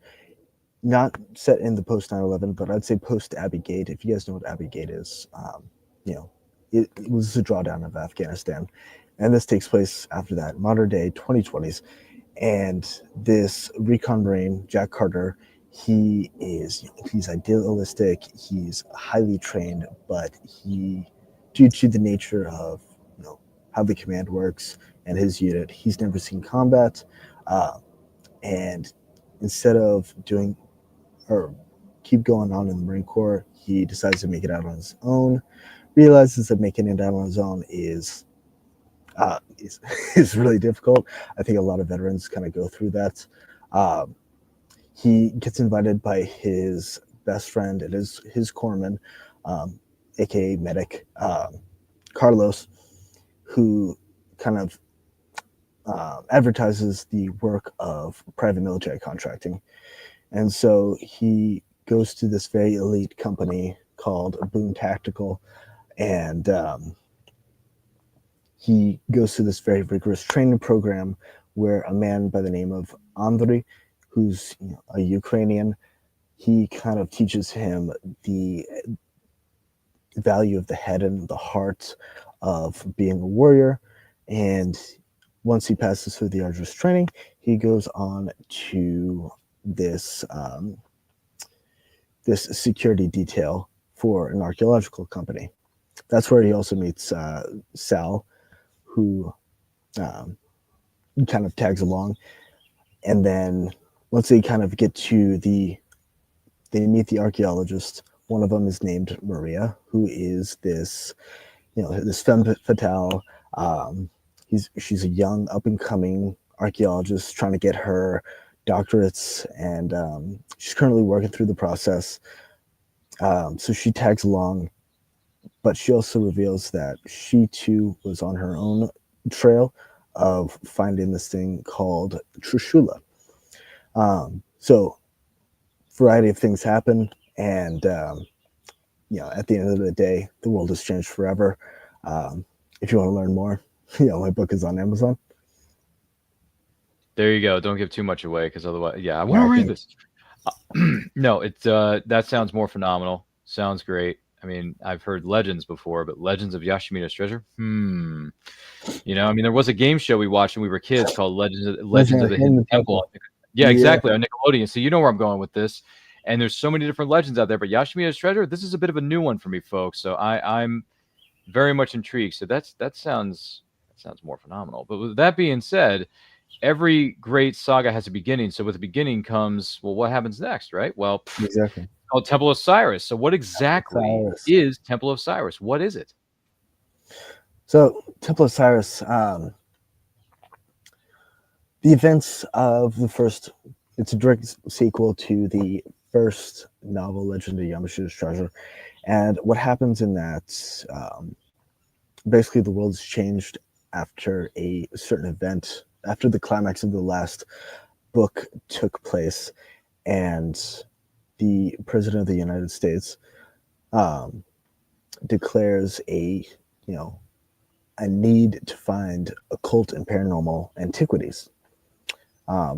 not set in the post 9/11, but I'd say post Abbey Gate. If you guys know what Abbey Gate is, you know, it was a drawdown of Afghanistan, and this takes place after that, modern day 2020s. And this recon brain, Jack Carter, he's idealistic, he's highly trained, but due to the nature of how the command works and his unit, he's never seen combat, uh, and instead of doing or keep going on in the Marine Corps, he decides to make it out on his own. Realizes that making it out on his own is is really difficult. I think a lot of veterans kind of go through that. Um, he gets invited by his best friend and his corpsman, um, aka medic, Carlos, who kind of advertises the work of private military contracting. And so he goes to this very elite company called Boone Tactical, and he goes through this very rigorous training program where a man by the name of Andriy, who's a Ukrainian, he kind of teaches him the value of the head and the heart of being a warrior. And once he passes through the arduous training, he goes on to this security detail for an archaeological company. That's where he also meets Sal, who kind of tags along. And then once they kind of get to they meet the archaeologist. One of them is named Maria, who is this femme fatale. She's a young up and coming archaeologist trying to get her doctorates, and she's currently working through the process. So she tags along, but she also reveals that she too was on her own trail of finding this thing called Trishula. So variety of things happen, and at the end of the day, the world has changed forever. If you want to learn more, my book is on Amazon. There you go. Don't give too much away, because otherwise, I want to read this. No, it's that sounds more phenomenal. Sounds great. I mean, I've heard Legends before, but Legends of Yashimita's Treasure. There was a game show we watched when we were kids called Legends of the Hidden Temple. Yeah, exactly. On Nickelodeon. So you know where I'm going with this. And there's so many different legends out there, but Yashimita's Treasure, this is a bit of a new one for me, folks. So I'm very much intrigued. So that sounds more phenomenal. But with that being said, every great saga has a beginning. So with the beginning comes, well, what happens next, right? Well, exactly. It's called Temple of Cyrus. So what exactly is Temple of Cyrus? What is it? So Temple of Cyrus, the events of the first, it's a direct sequel to the first novel, Legend of Yamashita's Treasure. And what happens in that, basically the world's changed after a certain event, after the climax of the last book took place, and the President of the United States declares a need to find occult and paranormal antiquities.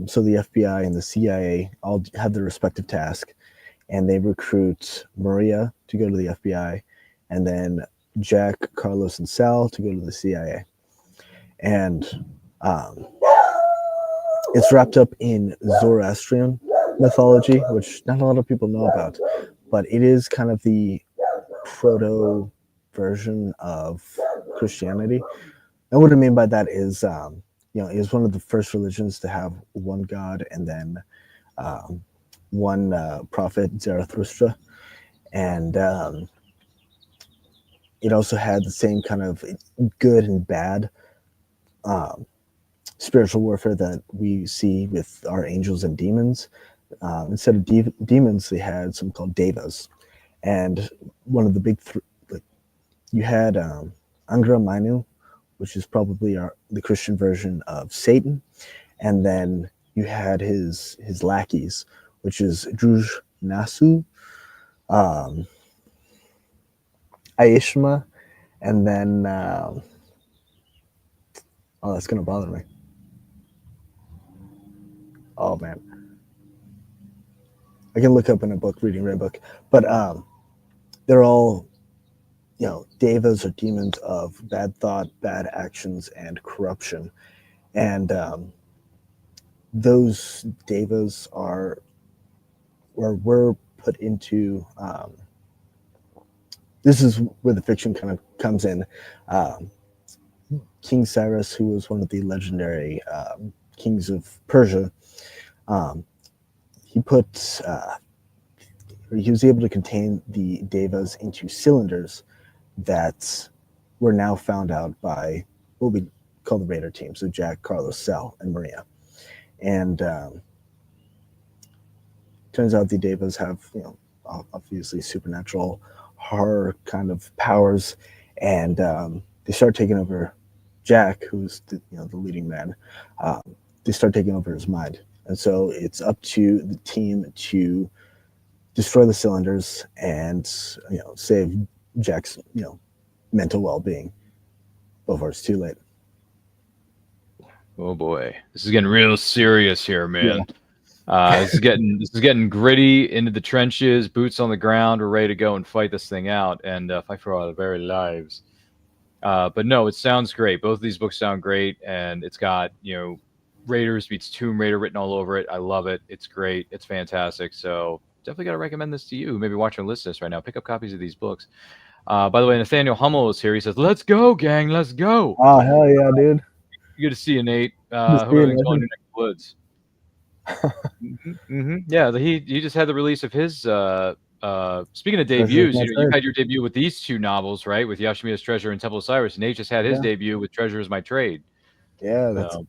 So the FBI and the CIA all have their respective task, and they recruit Maria to go to the FBI, and then Jack, Carlos, and Sal to go to the CIA. And it's wrapped up in Zoroastrian mythology, which not a lot of people know about, but it is kind of the proto version of Christianity. And what I mean by that is, it was one of the first religions to have one God and then one prophet, Zarathustra. And it also had the same kind of good and bad spiritual warfare that we see with our angels and demons. Instead of demons, they had something called devas. And one of the big you had Angra Mainyu, which is probably the Christian version of Satan, and then you had his lackeys, which is Druj Nasu, Aishma, and then that's gonna bother me. Oh man, I can look up in a book, reading Red Book, but they're all, devas or demons of bad thought, bad actions, and corruption. And those devas are, or were put into, this is where the fiction kind of comes in. King Cyrus, who was one of the legendary kings of Persia, he put, he was able to contain the devas into cylinders that were now found out by what we call the Raider team, so Jack, Carlos, Sal, and Maria. And turns out the devas have, obviously supernatural horror kind of powers, and they start taking over Jack, who's the leading man. They start taking over his mind, and so it's up to the team to destroy the cylinders and save Jack's mental well-being before it's too late. Oh boy, this is getting real serious here, man. This is getting gritty, into the trenches, boots on the ground. We're ready to go and fight this thing out and fight for our very lives. But no, it sounds great. Both of these books sound great, and it's got Raiders meets Tomb Raider written all over it. I love it. It's great. It's fantastic. So definitely got to recommend this to you. Maybe watching and listen to this right now. Pick up copies of these books. By the way, Nathaniel Hummel is here. He says, "Let's go, gang. Let's go." Oh, hell yeah, dude. Good to see you, Nate. Good to Hope see you, everything's going in Nathan. the woods. Yeah, he just had the release of his. Speaking of debuts, My you Trade. had your debut with these two novels, right? With Yashimiya's Treasure and Temple of Cyrus. Nate just had his Yeah. debut with Treasure is My Trade. Yeah, that's. I'm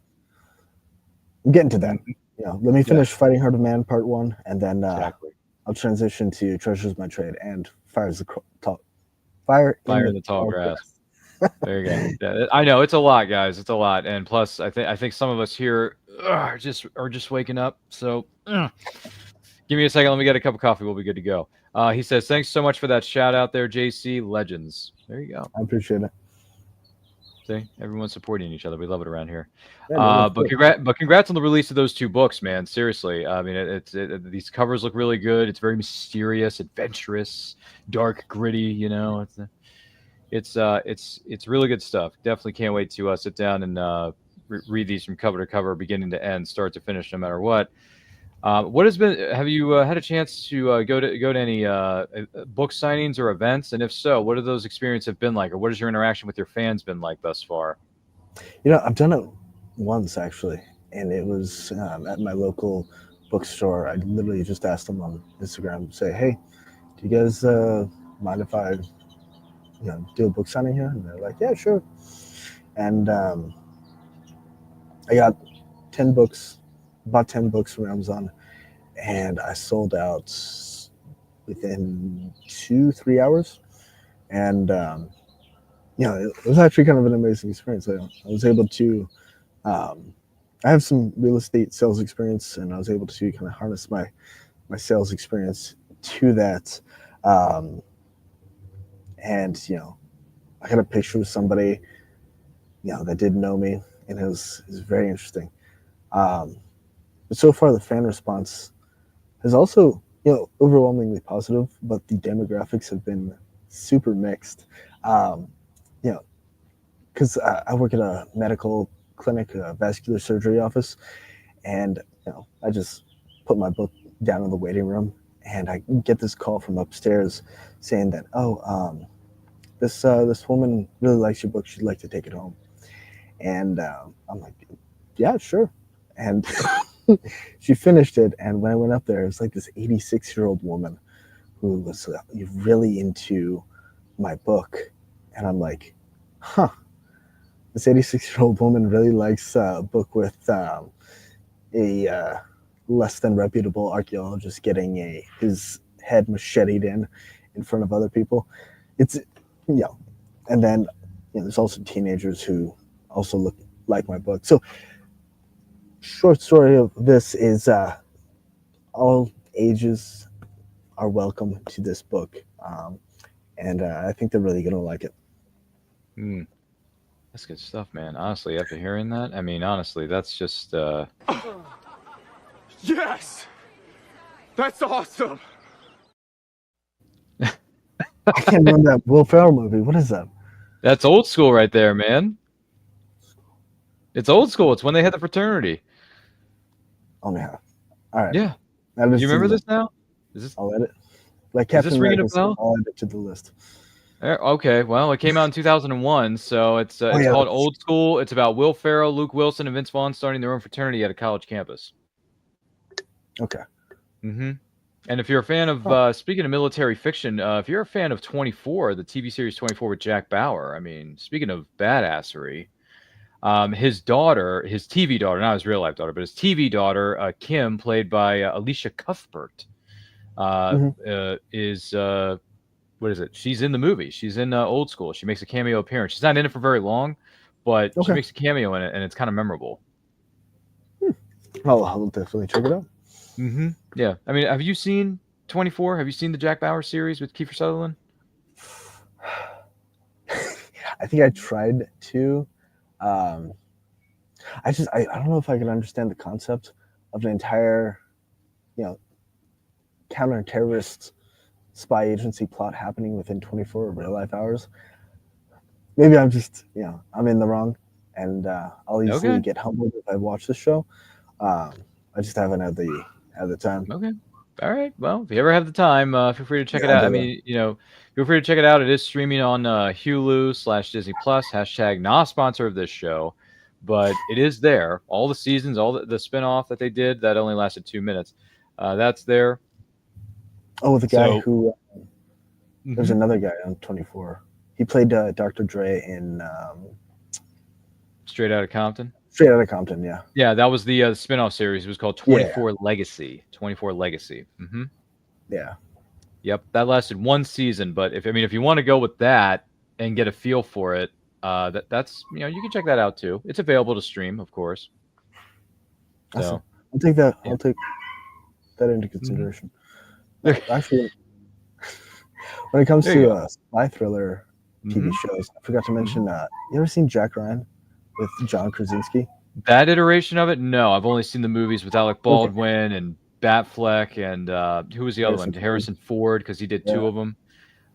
getting to that. Let me finish Fighting Heart of Man Part 1, and then Exactly. I'll transition to Treasure's My Trade and Fire in the Tall Grass. There you go. Yeah, I know it's a lot, guys. It's a lot, and plus, I think some of us here are just waking up. So, give me a second. Let me get a cup of coffee. We'll be good to go. He says, "Thanks so much for that shout out there, JC. Legends." There you go. I appreciate it. See, everyone's supporting each other. We love it around here. Yeah, But congrats on the release of those two books, man. Seriously, I mean, these covers look really good. It's very mysterious, adventurous, dark, gritty. It's really good stuff. Definitely can't wait to sit down and read these from cover to cover, beginning to end, start to finish, no matter what. What has been? Have you had a chance to go to any book signings or events? And if so, what have those experiences have been like, or what has your interaction with your fans been like thus far? I've done it once actually, and it was at my local bookstore. I literally just asked them on Instagram, say, "Hey, do you guys mind if I, do a book signing here?" And they're like, "Yeah, sure." And I got 10 books, bought 10 books from Amazon, and I sold out within 2-3 hours. And it was actually kind of an amazing experience. I was able to I have some real estate sales experience, and I was able to kind of harness my sales experience to that. And I got a picture of somebody that didn't know me, and it was very interesting. But so far, the fan response has also overwhelmingly positive, but the demographics have been super mixed. Because I work at a medical clinic, a vascular surgery office, and I just put my book down in the waiting room, and I get this call from upstairs saying that, this woman really likes your book, she'd like to take it home. And I'm like, yeah, sure. And she finished it, and when I went up there, it was like this 86-year-old woman who was really into my book, and I'm like, huh, this 86-year-old woman really likes a book with a less than reputable archaeologist getting his head macheted in front of other people. It's and then there's also teenagers who also look like my book. So short story of this is all ages are welcome to this book, and I think they're really gonna like it. That's good stuff, man. Honestly, after hearing that, I mean, honestly, that's just Yes! That's awesome. I can't remember that Will Ferrell movie. What is that? That's old school right there, man. It's old school. It's when they had the fraternity. Oh yeah. All right. Yeah. Now Do you remember this now? I'll edit. Like Is this Captain ringing a America, bell? I'll add it to the list. Okay, well, it came out in 2001, so it's yeah, called that's- Old School. It's about Will Ferrell, Luke Wilson, and Vince Vaughn starting their own fraternity at a college campus. Okay. Mm-hmm. And if you're a fan of, speaking of military fiction, if you're a fan of 24, the TV series 24 with Jack Bauer, I mean, speaking of badassery, his daughter, his TV daughter, not his real life daughter, but his TV daughter, Kim, played by Alicia Cuthbert, is what is it? She's in the movie. She's in Old School. She makes a cameo appearance. She's not in it for very long, but she makes a cameo in it, and it's kind of memorable. I'll definitely check it out. Mm-hmm. Yeah. I mean, have you seen 24? Have you seen the Jack Bauer series with Kiefer Sutherland? I think I tried to. I don't know if I could understand the concept of an entire, counter-terrorist spy agency plot happening within 24 real life hours. Maybe I'm just, I'm in the wrong, and I'll easily get humbled if I watch the show. I just haven't had the time. Okay. All right. Well, if you ever have the time, feel free to check it out. I mean, feel free to check it out. It is streaming on Hulu/Disney Plus. # not sponsor of this show, but it is there. All the seasons, all the spinoff that they did that only lasted 2 minutes. That's there. Oh, the guy who there's another guy on 24. He played Dr. Dre in Straight Outta Compton. Straight Outta Compton, yeah. Yeah, that was the spinoff series. It was called 24 Legacy. 24 Legacy. Mm-hmm. Yeah. Yep, that lasted 1 season. But if you want to go with that and get a feel for it, that's you can check that out too. It's available to stream, of course. So I'll take that. Yeah. I'll take that into consideration. Actually, when it comes to spy thriller TV shows, I forgot to mention. You ever seen Jack Ryan with John Krasinski? That iteration of it? No, I've only seen the movies with Alec Baldwin and Batfleck and who was the other one? Harrison Ford, because he did 2 of them.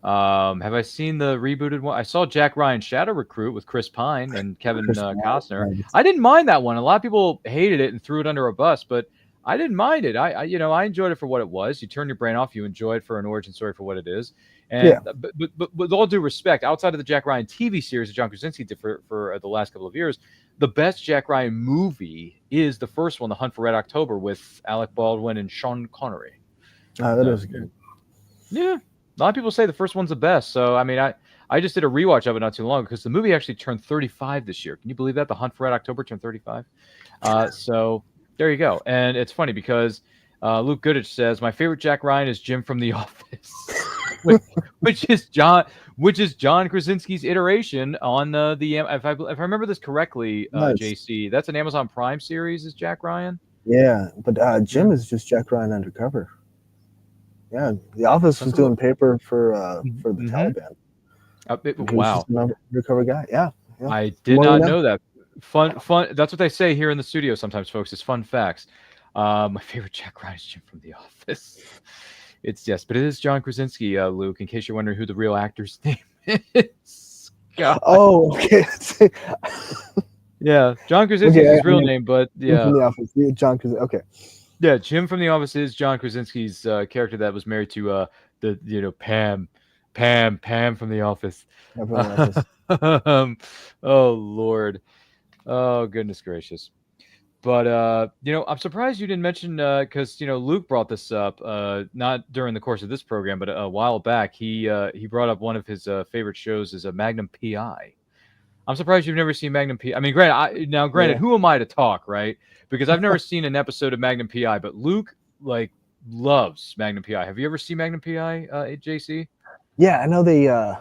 Have I seen the rebooted one? I saw Jack Ryan Shadow Recruit with Chris Pine and Kevin Costner. I didn't mind that one. A lot of people hated it and threw it under a bus, but I didn't mind it. I enjoyed it for what it was. You turn your brain off, you enjoy it for an origin story for what it is. And but with all due respect, outside of the Jack Ryan TV series that John Krasinski did for the last couple of years, the best Jack Ryan movie is the first one, The Hunt for Red October, with Alec Baldwin and Sean Connery. That is good. Yeah. A lot of people say the first one's the best. So, I mean, I just did a rewatch of it not too long because the movie actually turned 35 this year. Can you believe that? The Hunt for Red October turned 35. So there you go. And it's funny because Luke Goodich says, my favorite Jack Ryan is Jim from The Office, which is John Krasinski's iteration on if I remember this correctly, nice. JC, that's an Amazon Prime series, is Jack Ryan? Yeah, but Jim is just Jack Ryan undercover. Yeah, The Office was doing paper for the Taliban. Wow, an undercover guy. Yeah. I did not know that. Fun. That's what they say here in the studio sometimes, folks. It's fun facts. My favorite Jack Ryan is Jim from The Office. But it is John Krasinski, Luke. In case you're wondering who the real actor's name is. God. Oh, okay. Yeah, John Krasinski is his real name, but yeah, from The Office. Yeah, John Krasinski. Okay. Yeah, Jim from The Office is John Krasinski's character that was married to Pam from The Office. Oh Lord, oh goodness gracious. But I'm surprised you didn't mention because Luke brought this up not during the course of this program, but a while back. He brought up one of his favorite shows is a Magnum PI. I'm surprised you've never seen Magnum PI. I mean, granted, who am I to talk, right? Because I've never seen an episode of Magnum PI, but Luke loves Magnum PI. Have you ever seen Magnum PI, JC? Yeah, I know the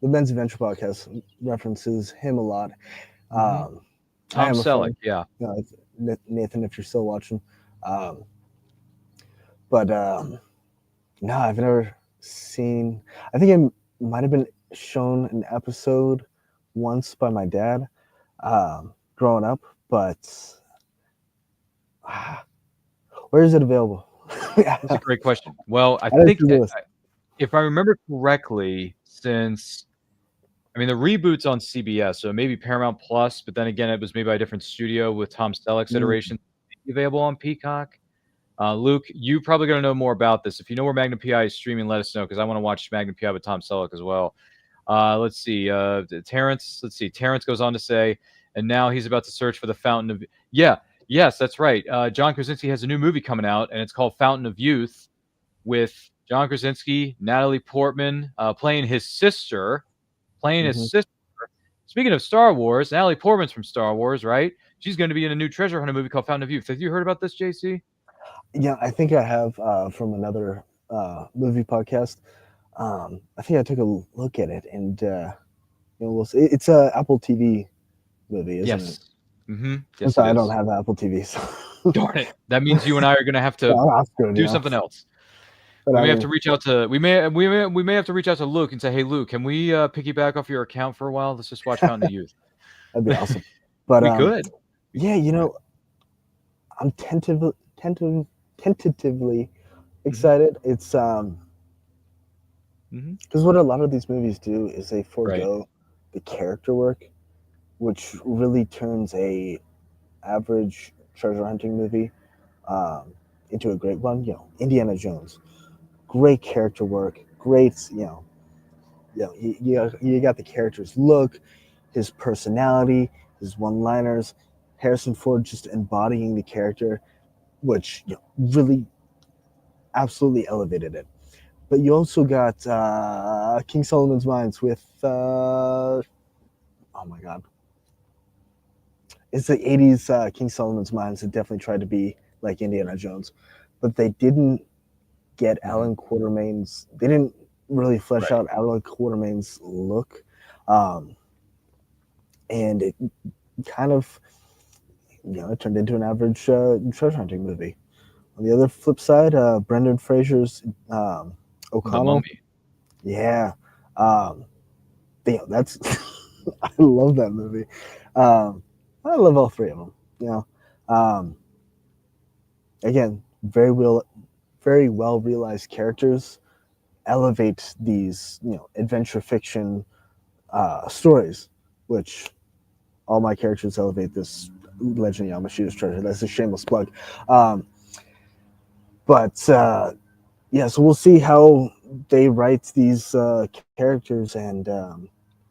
Men's Adventure podcast references him a lot. Tom Selleck, yeah. Nathan, if you're still watching. But no, I've never seen. I think it might have been shown an episode once by my dad growing up, but where is it available? Yeah. That's a great question. Well, I Add it think to the list. if I remember correctly, since I mean the reboot's on CBS, so maybe Paramount Plus, but then again, it was made by a different studio with Tom Selleck's iteration available on Peacock. Luke, you probably going to know more about this. If you know where Magnum PI is streaming, let us know because I want to watch Magnum PI with Tom Selleck as well. Let's see. Terrence. Let's see. Terrence goes on to say, and now he's about to search for the Fountain of. Yeah. Yes, that's right. John Krasinski has a new movie coming out, and it's called Fountain of Youth, with John Krasinski, Natalie Portman playing his sister. Playing his sister. Speaking of Star Wars, Natalie Portman's from Star Wars, right? She's going to be in a new treasure hunter movie called Fountain of Youth. Have you heard about this, JC? Yeah, I think I have from another movie podcast. I think I took a look at it, and we'll see. It's a Apple TV movie, isn't it? Mm-hmm. I'm Yes, sorry, I don't have Apple TV. So. Darn it! That means you and I are going to have to do something else. But we may have to reach out to we may have to reach out to Luke and say, "Hey, Luke, can we piggyback off your account for a while? Let's just watch Fountain of Youth." That'd be awesome. But we could. Yeah, I'm tentatively excited. It's because what a lot of these movies do is they forego the character work, which really turns a average treasure hunting movie into a great one. Indiana Jones, great character work, great. You got the character's look, his personality, his one-liners. Harrison Ford just embodying the character, which really absolutely elevated it. But you also got King Solomon's Mines with oh my god, it's the 80s King Solomon's Mines that definitely tried to be like Indiana Jones, but they didn't get Alan Quatermain's. They didn't really flesh out Alan Quatermain's look, and it kind of it turned into an average treasure hunting movie. On the other flip side, Brendan Fraser's O'Connell. Yeah. That's I love that movie. I love all three of them. Again, very well realized characters elevate these adventure fiction stories, which all my characters elevate this Legend of Yamashita's treasure. That's a shameless plug. So we'll see how they write these characters and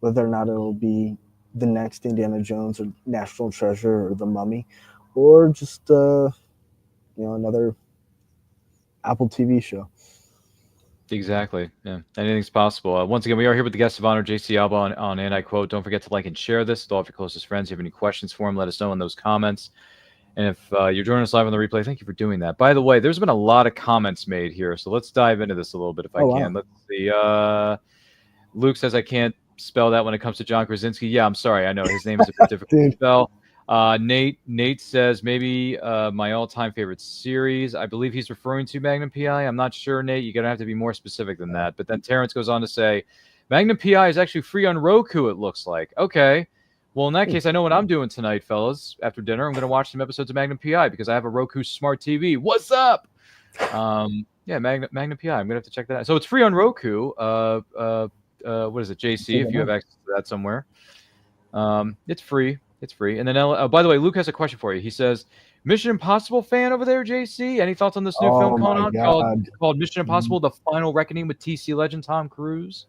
whether or not it'll be the next Indiana Jones or National Treasure or The Mummy, or just another Apple TV show. Exactly. Yeah. Anything's possible. Once again, we are here with the guest of honor, JC Albaugh on And I Quote. Don't forget to like and share this with all of your closest friends. If you have any questions for him, let us know in those comments. And if you're joining us live on the replay, thank you for doing that. By the way, there's been a lot of comments made here, so let's dive into this a little bit if I can. Wow. Let's see. Luke says I can't spell that when it comes to John Krasinski. Yeah, I'm sorry. I know his name is a bit difficult to spell. Nate says maybe my all-time favorite series. I believe he's referring to Magnum PI. I'm not sure, Nate. You're going to have to be more specific than that. But then Terrence goes on to say, Magnum PI is actually free on Roku, it looks like. Okay. Well, in that case, I know what I'm doing tonight, fellas. After dinner, I'm going to watch some episodes of Magnum PI because I have a Roku Smart TV. What's up? Yeah, Magnum PI. I'm going to have to check that out. So it's free on Roku. What is it, JC, if you have access to that somewhere. It's free. It's free. And then, by the way, Luke has a question for you. He says, Mission Impossible fan over there, JC? Any thoughts on this new film coming out called Mission Impossible: The Final Reckoning with TC legend Tom Cruise?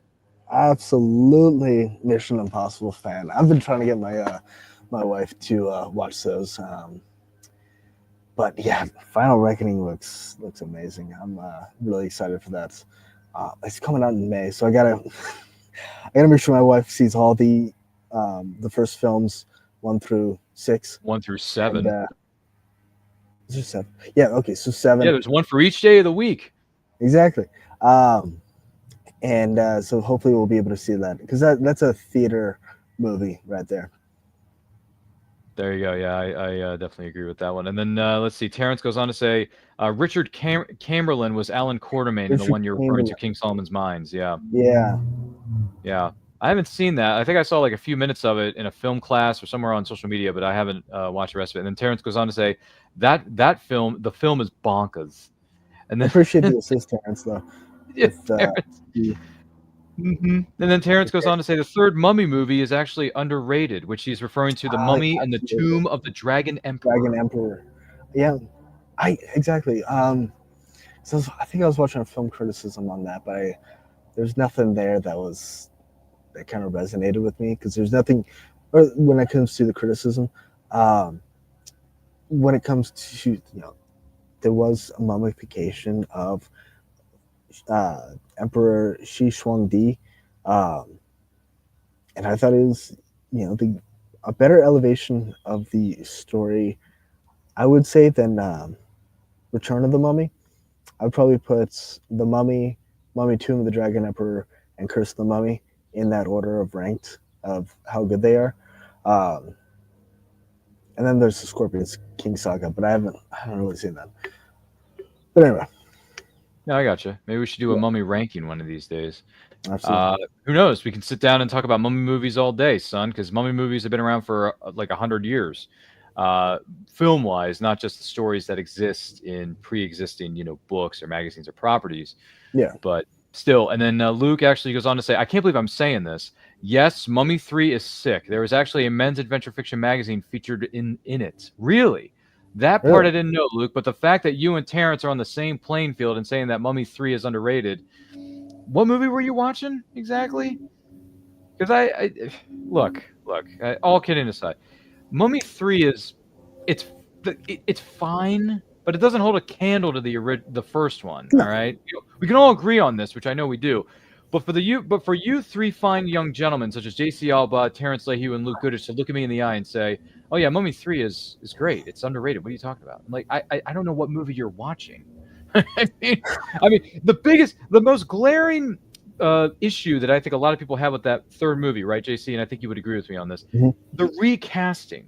Absolutely Mission Impossible fan. I've been trying to get my my wife to watch those. But yeah, Final Reckoning looks amazing. I'm really excited for that. It's coming out in May, so I gotta make sure my wife sees all the first films 1 through 6. 1 through 7. And, is there 7? Yeah. Okay. So 7. Yeah, there's one for each day of the week. Exactly. And so hopefully we'll be able to see that because that's a theater movie right there. There you go. Yeah, I definitely agree with that one. And then let's see. Terrence goes on to say Richard Chamberlain was Alan Quatermain in the one you're referring to, King Solomon's Mines. Yeah. Yeah. Yeah. I haven't seen that. I think I saw like a few minutes of it in a film class or somewhere on social media, but I haven't watched the rest of it. And then Terrence goes on to say the film is bonkers. And I then appreciate the assist, Terrence, though. yeah, With, Terrence. the- And then Terrence goes on to say the third Mummy movie is actually underrated, which he's referring to the Mummy and the absolutely. Tomb of the Dragon Emperor. Dragon Emperor. Yeah, exactly. So I think I was watching a film criticism on that, but there's nothing there that kind of resonated with me, because there's nothing, or when it comes to the criticism, when it comes to, there was a mummification of Emperor Shi Huangdi, and I thought it was, a better elevation of the story, I would say, than Return of the Mummy. I would probably put The Mummy, Mummy Tomb of the Dragon Emperor, and Curse of the Mummy in that order of ranked of how good they are. And then there's the Scorpion King saga, but I haven't really seen that. But anyway. Yeah, I gotcha. Maybe we should do a Mummy ranking one of these days. Absolutely. Who knows? We can sit down and talk about Mummy movies all day, son, because Mummy movies have been around for like 100 years. Film-wise, not just the stories that exist in pre-existing, books or magazines or properties. Yeah. But still, and then Luke actually goes on to say, I can't believe I'm saying this. Yes, Mummy 3 is sick. There was actually a men's adventure fiction magazine featured in it. Really? That part I didn't know, Luke, but the fact that you and Terrence are on the same playing field and saying that Mummy 3 is underrated. What movie were you watching exactly? Because I look, all kidding aside, Mummy 3 is it's fine, but it doesn't hold a candle to the first one. All right, we can all agree on this, which I know we do. But for you three fine young gentlemen such as JC Albaugh, Terrence Lehue, and Luke Goodrich to look at me in the eye and say, "Oh yeah, Mummy 3 is great. It's underrated. What are you talking about?" I'm like, I don't know what movie you're watching. I mean, the most glaring issue that I think a lot of people have with that third movie, right, JC? And I think you would agree with me on this. Mm-hmm. The recasting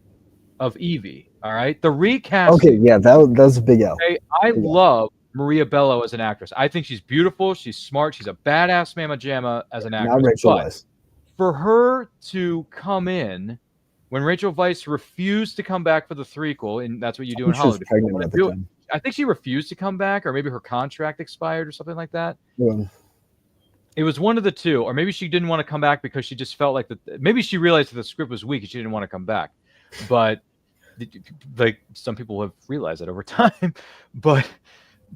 of Evie. All right, the recasting. Okay, yeah, that was a big L. Okay, I love Maria Bello as an actress. I think she's beautiful. She's smart. She's a badass mamma jamma as an actress. Not Rachel Weisz. For her to come in when Rachel Weisz refused to come back for the threequel, and that's what you do in Hollywood. I think she refused to come back, or maybe her contract expired or something like that. Yeah. It was one of the two, or maybe she didn't want to come back because she just felt like maybe she realized that the script was weak and she didn't want to come back. But like some people have realized that over time. But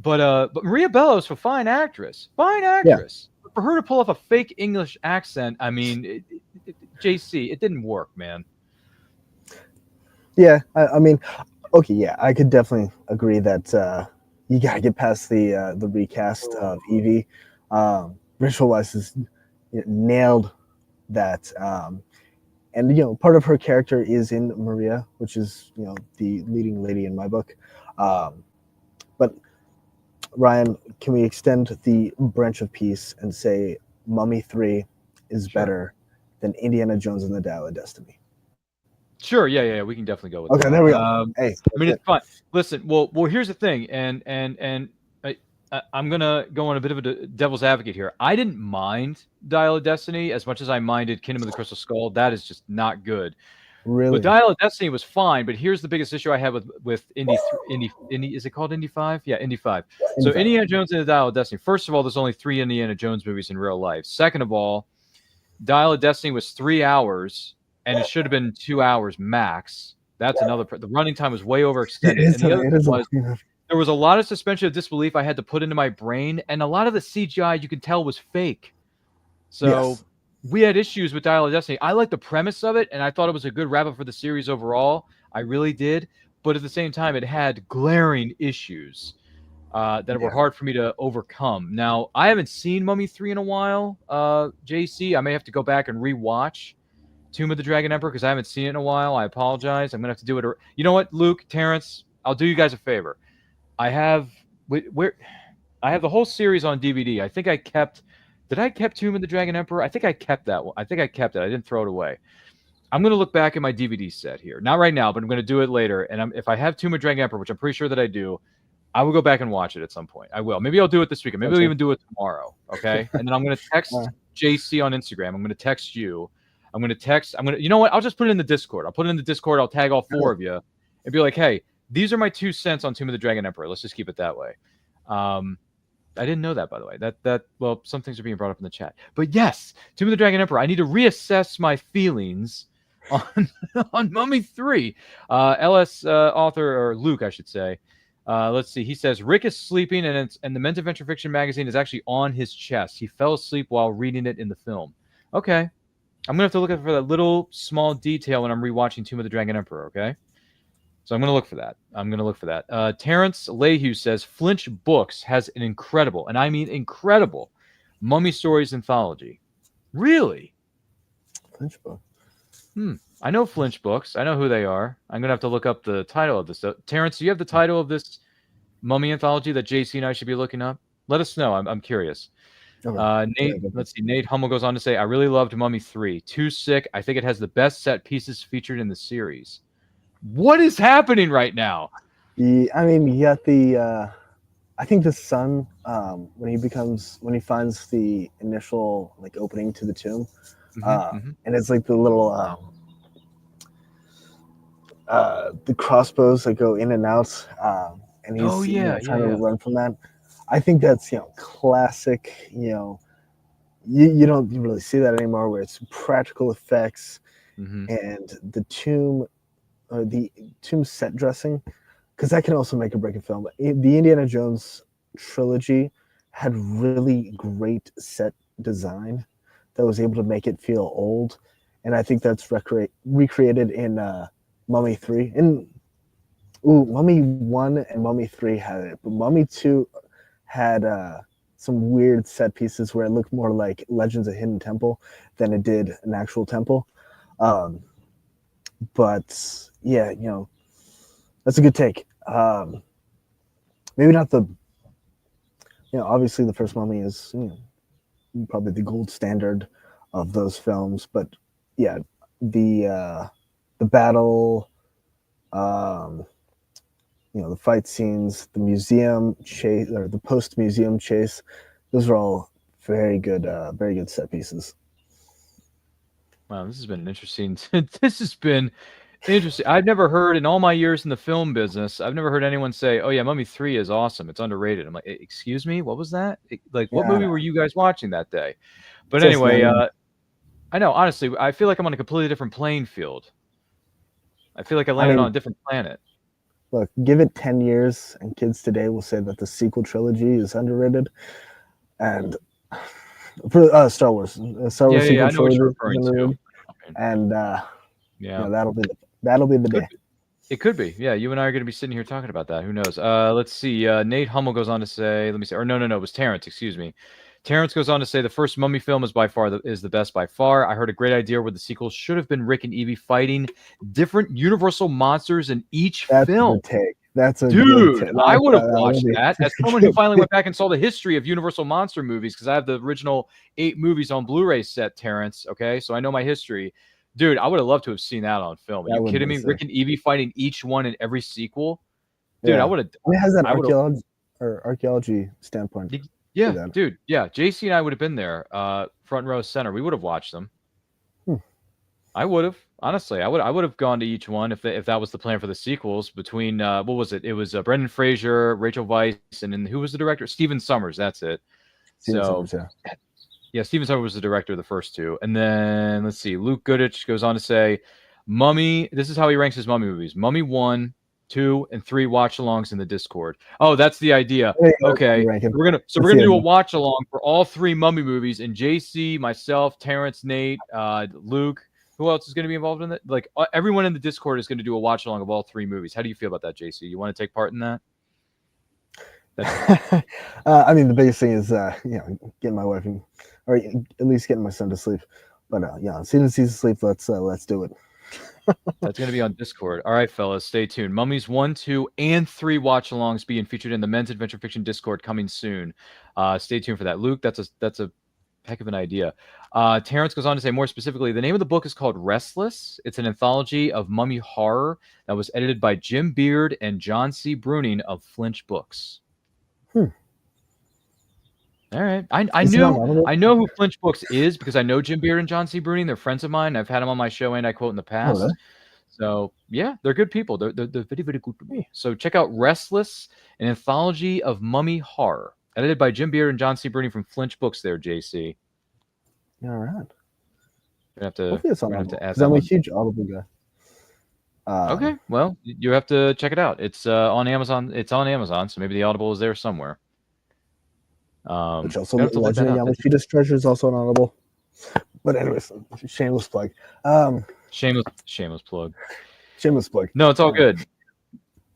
Maria Bello's a fine actress. Yeah. For her to pull off a fake English accent, I mean, JC, it didn't work, man. Yeah, I mean, okay, yeah, I could definitely agree that you gotta get past the recast of Evie. Rachel Weisz has nailed that, and part of her character is in Maria, which is the leading lady in my book. But Ryan, can we extend the branch of peace and say Mummy 3 is better than Indiana Jones and the Dial of Destiny? Sure, yeah, we can definitely go with that. Okay, there we go. Hey, I mean, it's fun. Listen, well, here's the thing, and I'm gonna go on a bit of a devil's advocate here. I didn't mind Dial of Destiny as much as I minded Kingdom of the Crystal Skull. That is just not good. Really? But Dial of Destiny was fine. But here's the biggest issue I have with Indy. Is it called Indy 5? Yeah, Indy 5. So Indiana Jones and the Dial of Destiny. First of all, there's only 3 Indiana Jones movies in real life. Second of all, Dial of Destiny was 3 hours, and it should have been 2 hours max. That's another. The running time was way overextended. And the other thing was, there was a lot of suspension of disbelief I had to put into my brain, and a lot of the CGI you could tell was fake. So we had issues with Dial of Destiny. I liked the premise of it, and I thought it was a good wrap-up for the series overall. I really did. But at the same time, it had glaring issues that were hard for me to overcome. Now, I haven't seen Mummy 3 in a while, JC. I may have to go back and rewatch Tomb of the Dragon Emperor because I haven't seen it in a while. I apologize. I'm going to have to do it. You know what, Luke, Terrence, I'll do you guys a favor. I have the whole series on DVD. I think I kept. Did I kept Tomb of the Dragon Emperor? I think I kept that one. I think I kept it. I didn't throw it away. I'm going to look back at my DVD set here. Not right now, but I'm going to do it later. And if I have Tomb of the Dragon Emperor, which I'm pretty sure that I do, I will go back and watch it at some point. I will. Maybe I'll do it this weekend. Maybe I'll even do it tomorrow. Okay. And then I'm going to text JC on Instagram. I'm going to text you. You know what? I'll just put it in the Discord. I'll put it in the Discord. I'll tag all 4 of you and be like, hey, these are my 2 cents on Tomb of the Dragon Emperor. Let's just keep it that way. I didn't know that, by the way. Well, some things are being brought up in the chat. But yes, Tomb of the Dragon Emperor. I need to reassess my feelings on on Mummy 3. LS author, or Luke, I should say. Let's see. He says Rick is sleeping, and the Men's Adventure Fiction magazine is actually on his chest. He fell asleep while reading it in the film. Okay, I'm gonna have to look for that little small detail when I'm rewatching Tomb of the Dragon Emperor. Okay. So I'm going to look for that. Terrence Lehue says Flinch Books has an incredible, and I mean incredible, Mummy Stories anthology. Really? Flinch Book. I know Flinch Books. I know who they are. I'm going to have to look up the title of this. Terrence, do you have the title of this Mummy anthology that JC and I should be looking up? Let us know. I'm curious. Okay. Nate, let's see. Nate Hummel goes on to say, I really loved Mummy 3. Too sick. I think it has the best set pieces featured in the series. What is happening right now? I mean, you got the. I think the son, when he finds the initial like opening to the tomb, and it's like the little the crossbows that go in and out, and he's trying to run from that. I think that's classic. You don't really see that anymore, where it's practical effects and the tomb. Or the tomb set dressing, because that can also make or break a film. The Indiana Jones trilogy had really great set design that was able to make it feel old, and I think that's recreated in Mummy 3. And Mummy 1 and Mummy 3 had it, but Mummy 2 had some weird set pieces where it looked more like Legends of Hidden Temple than it did an actual temple. But yeah, that's a good take. Maybe not the, obviously the first Mummy is probably the gold standard of those films. But yeah, the battle, the fight scenes, the museum chase, or the post-museum chase, those are all very good set pieces. Wow, this has been interesting. This has been interesting. I've never heard in all my years in the film business, I've never heard anyone say, "Oh yeah, Mummy 3 is awesome. It's underrated." I'm like, "Excuse me, what was that? What movie were you guys watching that day?" But anyway, I know, honestly, I feel like I'm on a completely different playing field. I feel like I landed on a different planet. Look, give it 10 years, and kids today will say that the sequel trilogy is underrated. And for Star Wars sequel I know what trilogy, you're referring to. And that'll be the day. It could be. Yeah, you and I are going to be sitting here talking about that. Who knows? Let's see. Nate Hummel goes on to say, let me see. Or no, it was Terrence. Excuse me. Terrence goes on to say the first Mummy film is by far the best by far. I heard a great idea where the sequel should have been Rick and Evie fighting different Universal monsters in each film. That's a dude. I would have watched that. As someone who finally went back and saw the history of Universal monster movies, because I have the original 8 movies on Blu-ray set, Terrence. Okay, so I know my history. Dude, I would have loved to have seen that on film. Are you kidding me? Rick and Evie fighting each one in every sequel. Dude, I would have. It has that archaeology standpoint. Yeah, dude. Yeah, JC and I would have been there, front row center. We would have watched them. I would have. Honestly, I would have gone to each one if that was the plan for the sequels. Between what was it? It was Brendan Fraser, Rachel Weisz, and then who was the director? Stephen Sommers. That's it. Summers, yeah, Stephen Sommers was the director of the first 2. And then let's see. Luke Goodrich goes on to say, Mummy. This is how he ranks his Mummy movies: Mummy 1, 2, and 3 watch-alongs in the Discord. Oh, that's the idea. Okay, we're gonna do a watch-along for all 3 Mummy movies, and JC, myself, Terrence, Nate, Luke. Who else is going to be involved in it? Like everyone in the Discord is going to do a watch along of all 3 movies. How do you feel about that, JC? You want to take part in that? I mean, the biggest thing is getting my wife or at least getting my son to sleep. But as soon as he's asleep, let's do it. That's going to be on Discord. All right, fellas, stay tuned. Mummies 1, 2, and 3 watch-alongs being featured in the Men's Adventure Fiction Discord coming soon. Stay tuned for that. Luke, that's a heck of an idea. Terrence goes on to say more specifically, the name of the book is called Restless. It's an anthology of mummy horror that was edited by Jim Beard and John C. Bruning of Flinch Books. All right. I know who Flinch Books is because I know Jim Beard and John C. Bruning. They're friends of mine. I've had them on my show and I quote in the past. So yeah, they're good people. They're very, very good to me. So check out Restless, an anthology of mummy horror, edited by Jim Beard and John C. Bruni from Flinch Books. There, JC. All right. We're gonna have to. Hopefully it's on We're gonna have Audible to add because that I'm a one. huge Audible guy. Okay, well, you have to check it out. It's on Amazon. It's on Amazon, so maybe the Audible is there somewhere. Which also you have to look that Legend of up. Yamashita's Treasure is also on Audible. But anyways, shameless plug. Shameless plug. Shameless plug. No, it's all good.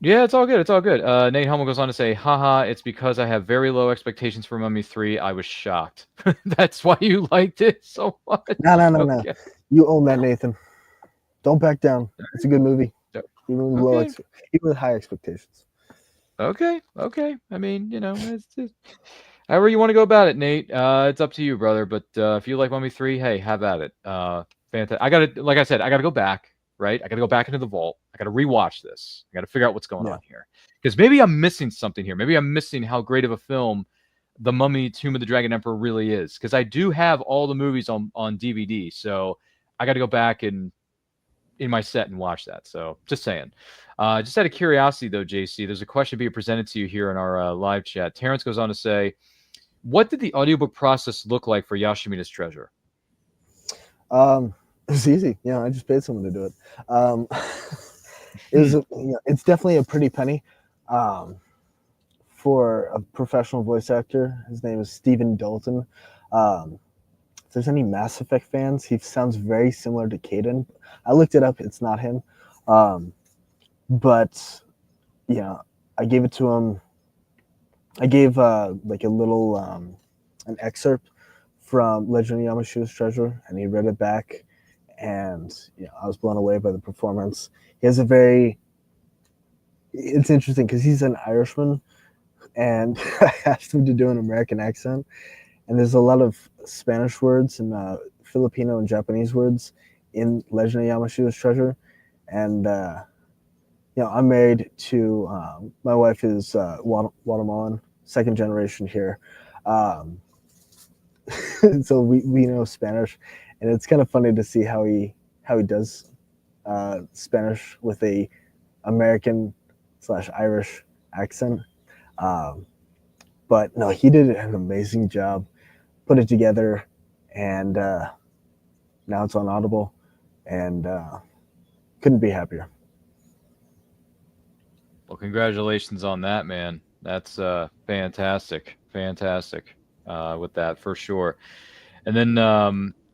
Yeah, it's all good. It's all good. Nate Hummel goes on to say, haha, it's because I have very low expectations for Mummy 3. I was shocked. That's why you liked it so much. No. You own that, Nathan. Don't back down. It's a good movie. Even with even with high expectations. Okay. I mean, it's just, however you want to go about it, Nate. It's up to you, brother. But if you like Mummy 3, hey, have at it. Fantastic. Like I said, I gotta go back. Right? I got to go back into the vault. I got to rewatch this. I got to figure out what's going on here. Because maybe I'm missing something here. Maybe I'm missing how great of a film The Mummy, Tomb of the Dragon Emperor really is. Because I do have all the movies on DVD. So I got to go back and in my set and watch that. So just saying. Just out of curiosity, though, JC, there's a question being presented to you here in our live chat. Terrence goes on to say, what did the audiobook process look like for Yashimita's Treasure? It's easy. I just paid someone to do it. It's definitely a pretty penny for a professional voice actor. His name is Stephen Dalton. If there's any Mass Effect fans, he sounds very similar to Caden. I looked it up. It's not him. But I gave it to him. I gave like a little an excerpt from Legend of Yamashita's Treasure, and he read it back. And I was blown away by the performance. He has it's interesting because he's an Irishman, and I asked him to do an American accent, and there's a lot of Spanish words and Filipino and Japanese words in Legend of Yamashita's Treasure. And I'm married to my wife is Guatemalan, second generation here, so we know Spanish. And it's kind of funny to see how he does Spanish with a American/Irish accent. But no, he did an amazing job, put it together, and now it's on Audible, and couldn't be happier. Well, congratulations on that, man. That's fantastic with that for sure. And then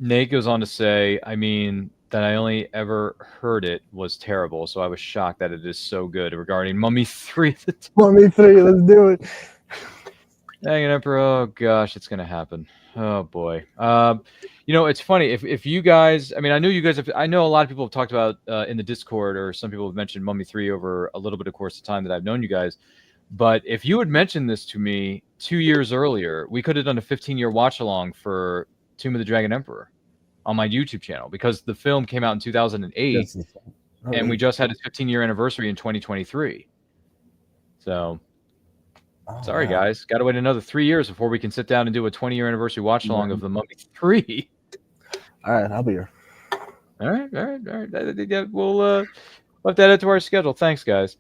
Nate goes on to say, I mean, that I only ever heard it was terrible, so I was shocked that it is so good. Regarding Mummy 3, Mummy 3, let's do it. Dragon Emperor, oh gosh, it's gonna happen. Oh boy. It's funny if you guys. I mean, I know you guys have. I know a lot of people have talked about in the Discord, or some people have mentioned Mummy 3 over a little bit of course of time that I've known you guys. But if you had mentioned this to me 2 years earlier, we could have done a 15-year watch along for Tomb of the Dragon Emperor on my YouTube channel, because the film came out in 2008 and we just had its 15-year anniversary in 2023. So sorry, guys, got to wait another 3 years before we can sit down and do a 20-year anniversary watch along of the Mummy 3. All right, I'll be here. All right. We'll have to add it to our schedule. Thanks, guys.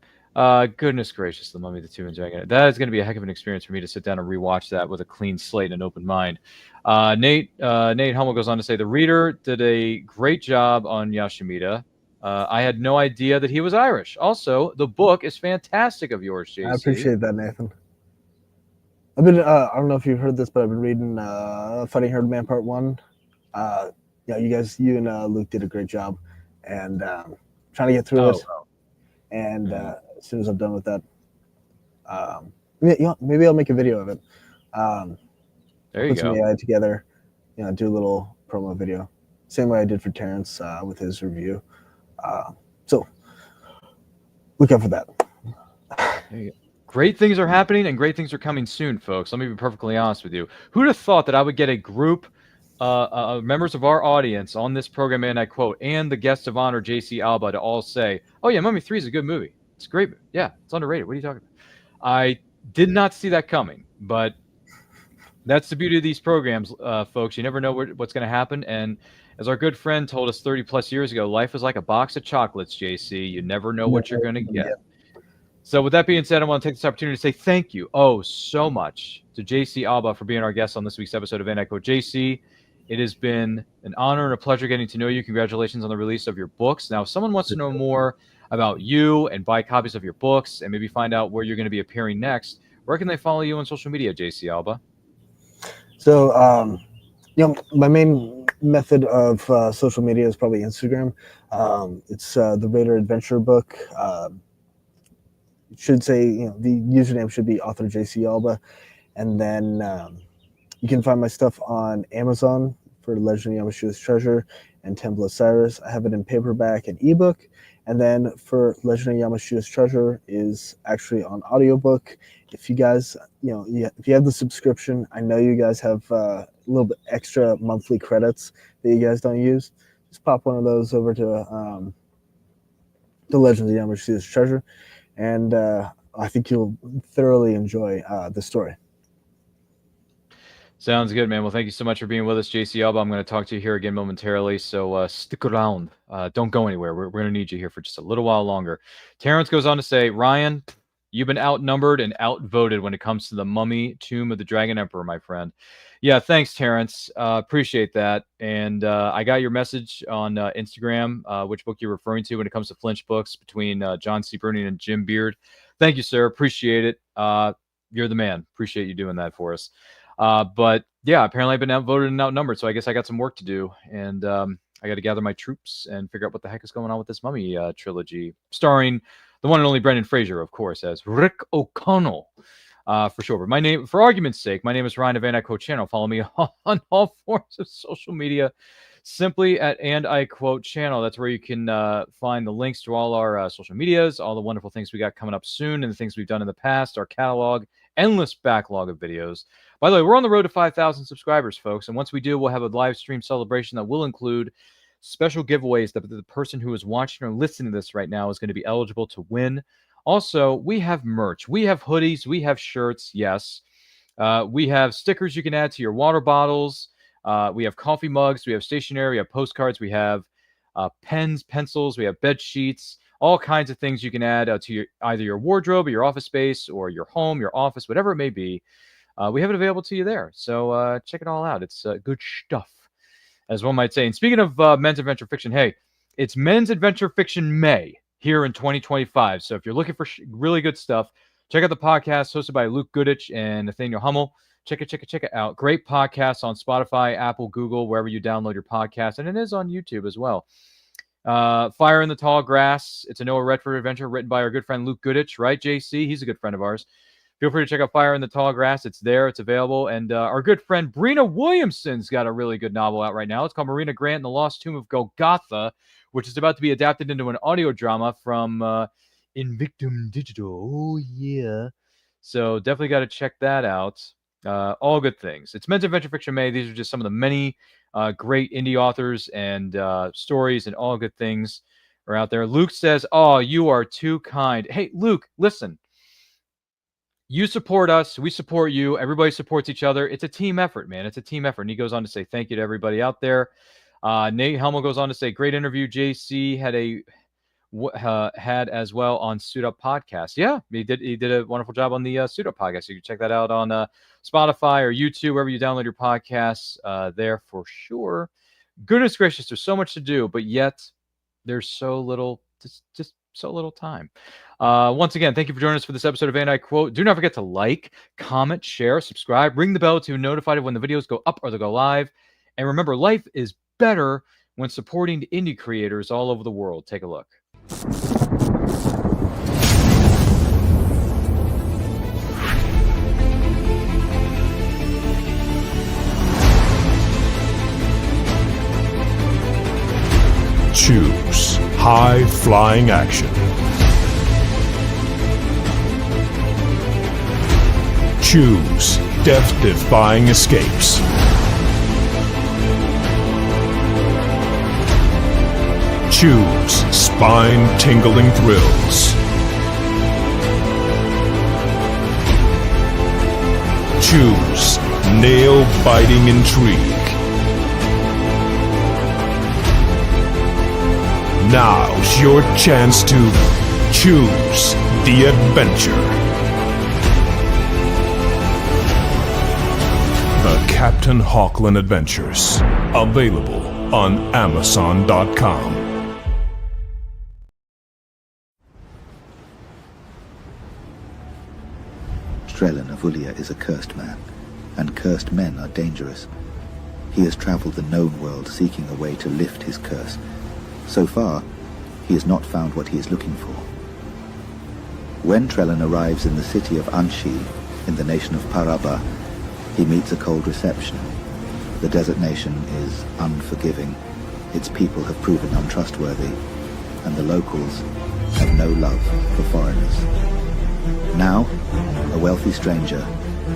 Goodness gracious, The Mummy, the Tomb of the Dragon. That is going to be a heck of an experience for me to sit down and rewatch that with a clean slate and an open mind. Nate Hummel goes on to say, the reader did a great job on Yashimita. I had no idea that he was Irish. Also, the book is fantastic of yours, JC. I appreciate that, Nathan. I've been, I don't know if you've heard this, but I've been reading Fighting Herdman Part 1. You and Luke did a great job. And trying to get through it. And as soon as I'm done with that, maybe I'll make a video of it. There you put go. Some AI together, do a little promo video. Same way I did for Terrence with his review. So look out for that. There you go. Great things are happening and great things are coming soon, folks. Let me be perfectly honest with you. Who'd have thought that I would get a group members of our audience on this program, and I quote, and the guest of honor, JC Albaugh, to all say, oh yeah, Mummy 3 is a good movie. It's a great movie. Yeah, it's underrated. What are you talking about? I did not see that coming, but That's the beauty of these programs, folks. You never know what's going to happen. And as our good friend told us 30 plus years ago, life is like a box of chocolates, JC. You never know what you're going to get. So with that being said, I want to take this opportunity to say thank you so much to JC Albaugh for being our guest on this week's episode of Anti-Quote. JC, it has been an honor and a pleasure getting to know you. Congratulations on the release of your books. Now, if someone wants to know more about you and buy copies of your books and maybe find out where you're going to be appearing next, where can they follow you on social media, JC Albaugh? So, my main method of social media is probably Instagram. It's the Raider Adventure book. It should say, the username should be author JC Albaugh. And then you can find my stuff on Amazon for Legend of Yamashita's Treasure and Temple of Cyrus. I have it in paperback and ebook. And then for Legend of Yamashita's Treasure is actually on audiobook. If you guys, if you have the subscription, I know you guys have a little bit extra monthly credits that you guys don't use. Just pop one of those over to the Legend of Yamashita's Treasure, and I think you'll thoroughly enjoy the story. Sounds good, man. Well, thank you so much for being with us, JC Albaugh. I'm going to talk to you here again momentarily, so stick around. Don't go anywhere. We're going to need you here for just a little while longer. Terrence goes on to say, Ryan, you've been outnumbered and outvoted when it comes to the Mummy Tomb of the Dragon Emperor, my friend. Yeah, thanks, Terrence. Appreciate that. And I got your message on Instagram, which book you're referring to when it comes to flinch books between John C. Bruni and Jim Beard. Thank you, sir. Appreciate it. You're the man. Appreciate you doing that for us. But yeah, apparently I've been outvoted and outnumbered, so I guess I got some work to do, and I got to gather my troops and figure out what the heck is going on with this Mummy trilogy, starring the one and only Brendan Fraser, of course, as Rick O'Connell, for sure. But my name, for argument's sake, my name is Ryan of And I Quote Channel. Follow me on all forms of social media, simply at And I Quote Channel. That's where you can find the links to all our social medias, all the wonderful things we got coming up soon, and the things we've done in the past, our catalog, endless backlog of videos. By the way, we're on the road to 5,000 subscribers, folks. And once we do, we'll have a live stream celebration that will include special giveaways that the person who is watching or listening to this right now is going to be eligible to win. Also, we have merch. We have hoodies. We have shirts. Yes. We have stickers you can add to your water bottles. We have coffee mugs. We have stationery. We have postcards. We have pens, pencils. We have bed sheets. All kinds of things you can add to either your wardrobe or your office space or your home, your office, whatever it may be. We have it available to you there. So check it all out. It's good stuff, as one might say. And speaking of men's adventure fiction, hey, it's Men's Adventure Fiction May here in 2025. So if you're looking for really good stuff, check out the podcast hosted by Luke Goodich and Nathaniel Hummel. Check it out. Great podcasts on Spotify, Apple, Google, wherever you download your podcast. And it is on YouTube as well. Fire in the Tall Grass. It's a Noah Redford adventure written by our good friend Luke Goodich, right, JC? He's a good friend of ours. Feel free to check out Fire in the Tall Grass. It's there. It's available. And our good friend Brina Williamson's got a really good novel out right now. It's called Marina Grant and the Lost Tomb of Golgotha, which is about to be adapted into an audio drama from Invictum Digital. Oh, yeah. So definitely got to check that out. All good things. It's Men's Adventure Fiction May. These are just some of the many great indie authors and stories and all good things are out there. Luke says, oh, you are too kind. Hey, Luke, listen. You support us. We support you. Everybody supports each other. It's a team effort, man. It's a team effort. And he goes on to say thank you to everybody out there. Nate Helmel goes on to say, great interview. JC had as well on Suit Up Podcast. Yeah, he did a wonderful job on the Suit Up Podcast. You can check that out on Spotify or YouTube, wherever you download your podcasts there for sure. Goodness gracious, there's so much to do, but yet there's so little, just so little time. Once again, thank you for joining us for this episode of And I Quote. Do not forget to like, comment, share, subscribe, ring the bell to be notified of when the videos go up or they go live. And remember, life is better when supporting indie creators all over the world. Take a look. Choose high-flying action. Choose death-defying escapes. Choose spine-tingling thrills. Choose nail-biting intrigue. Now's your chance to choose the adventure. The Captain Hawkland Adventures. Available on Amazon.com. Strelin of Ulia is a cursed man, and cursed men are dangerous. He has traveled the known world seeking a way to lift his curse. So far, he has not found what he is looking for. When Trellin arrives in the city of Anshi, in the nation of Paraba, he meets a cold reception. The desert nation is unforgiving, its people have proven untrustworthy, and the locals have no love for foreigners. Now, a wealthy stranger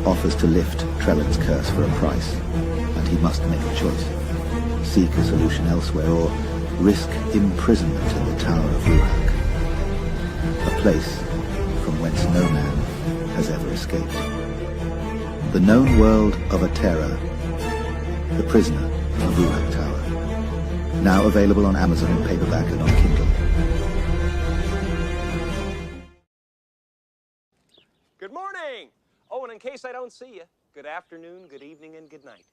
offers to lift Trellin's curse for a price, and he must make a choice. Seek a solution elsewhere, or risk imprisonment in the Tower of Ruhak, a place from whence no man has ever escaped. The known world of Atera, the prisoner of Ruhak Tower. Now available on Amazon in paperback and on Kindle. Good morning! Oh, and in case I don't see you, good afternoon, good evening, and good night.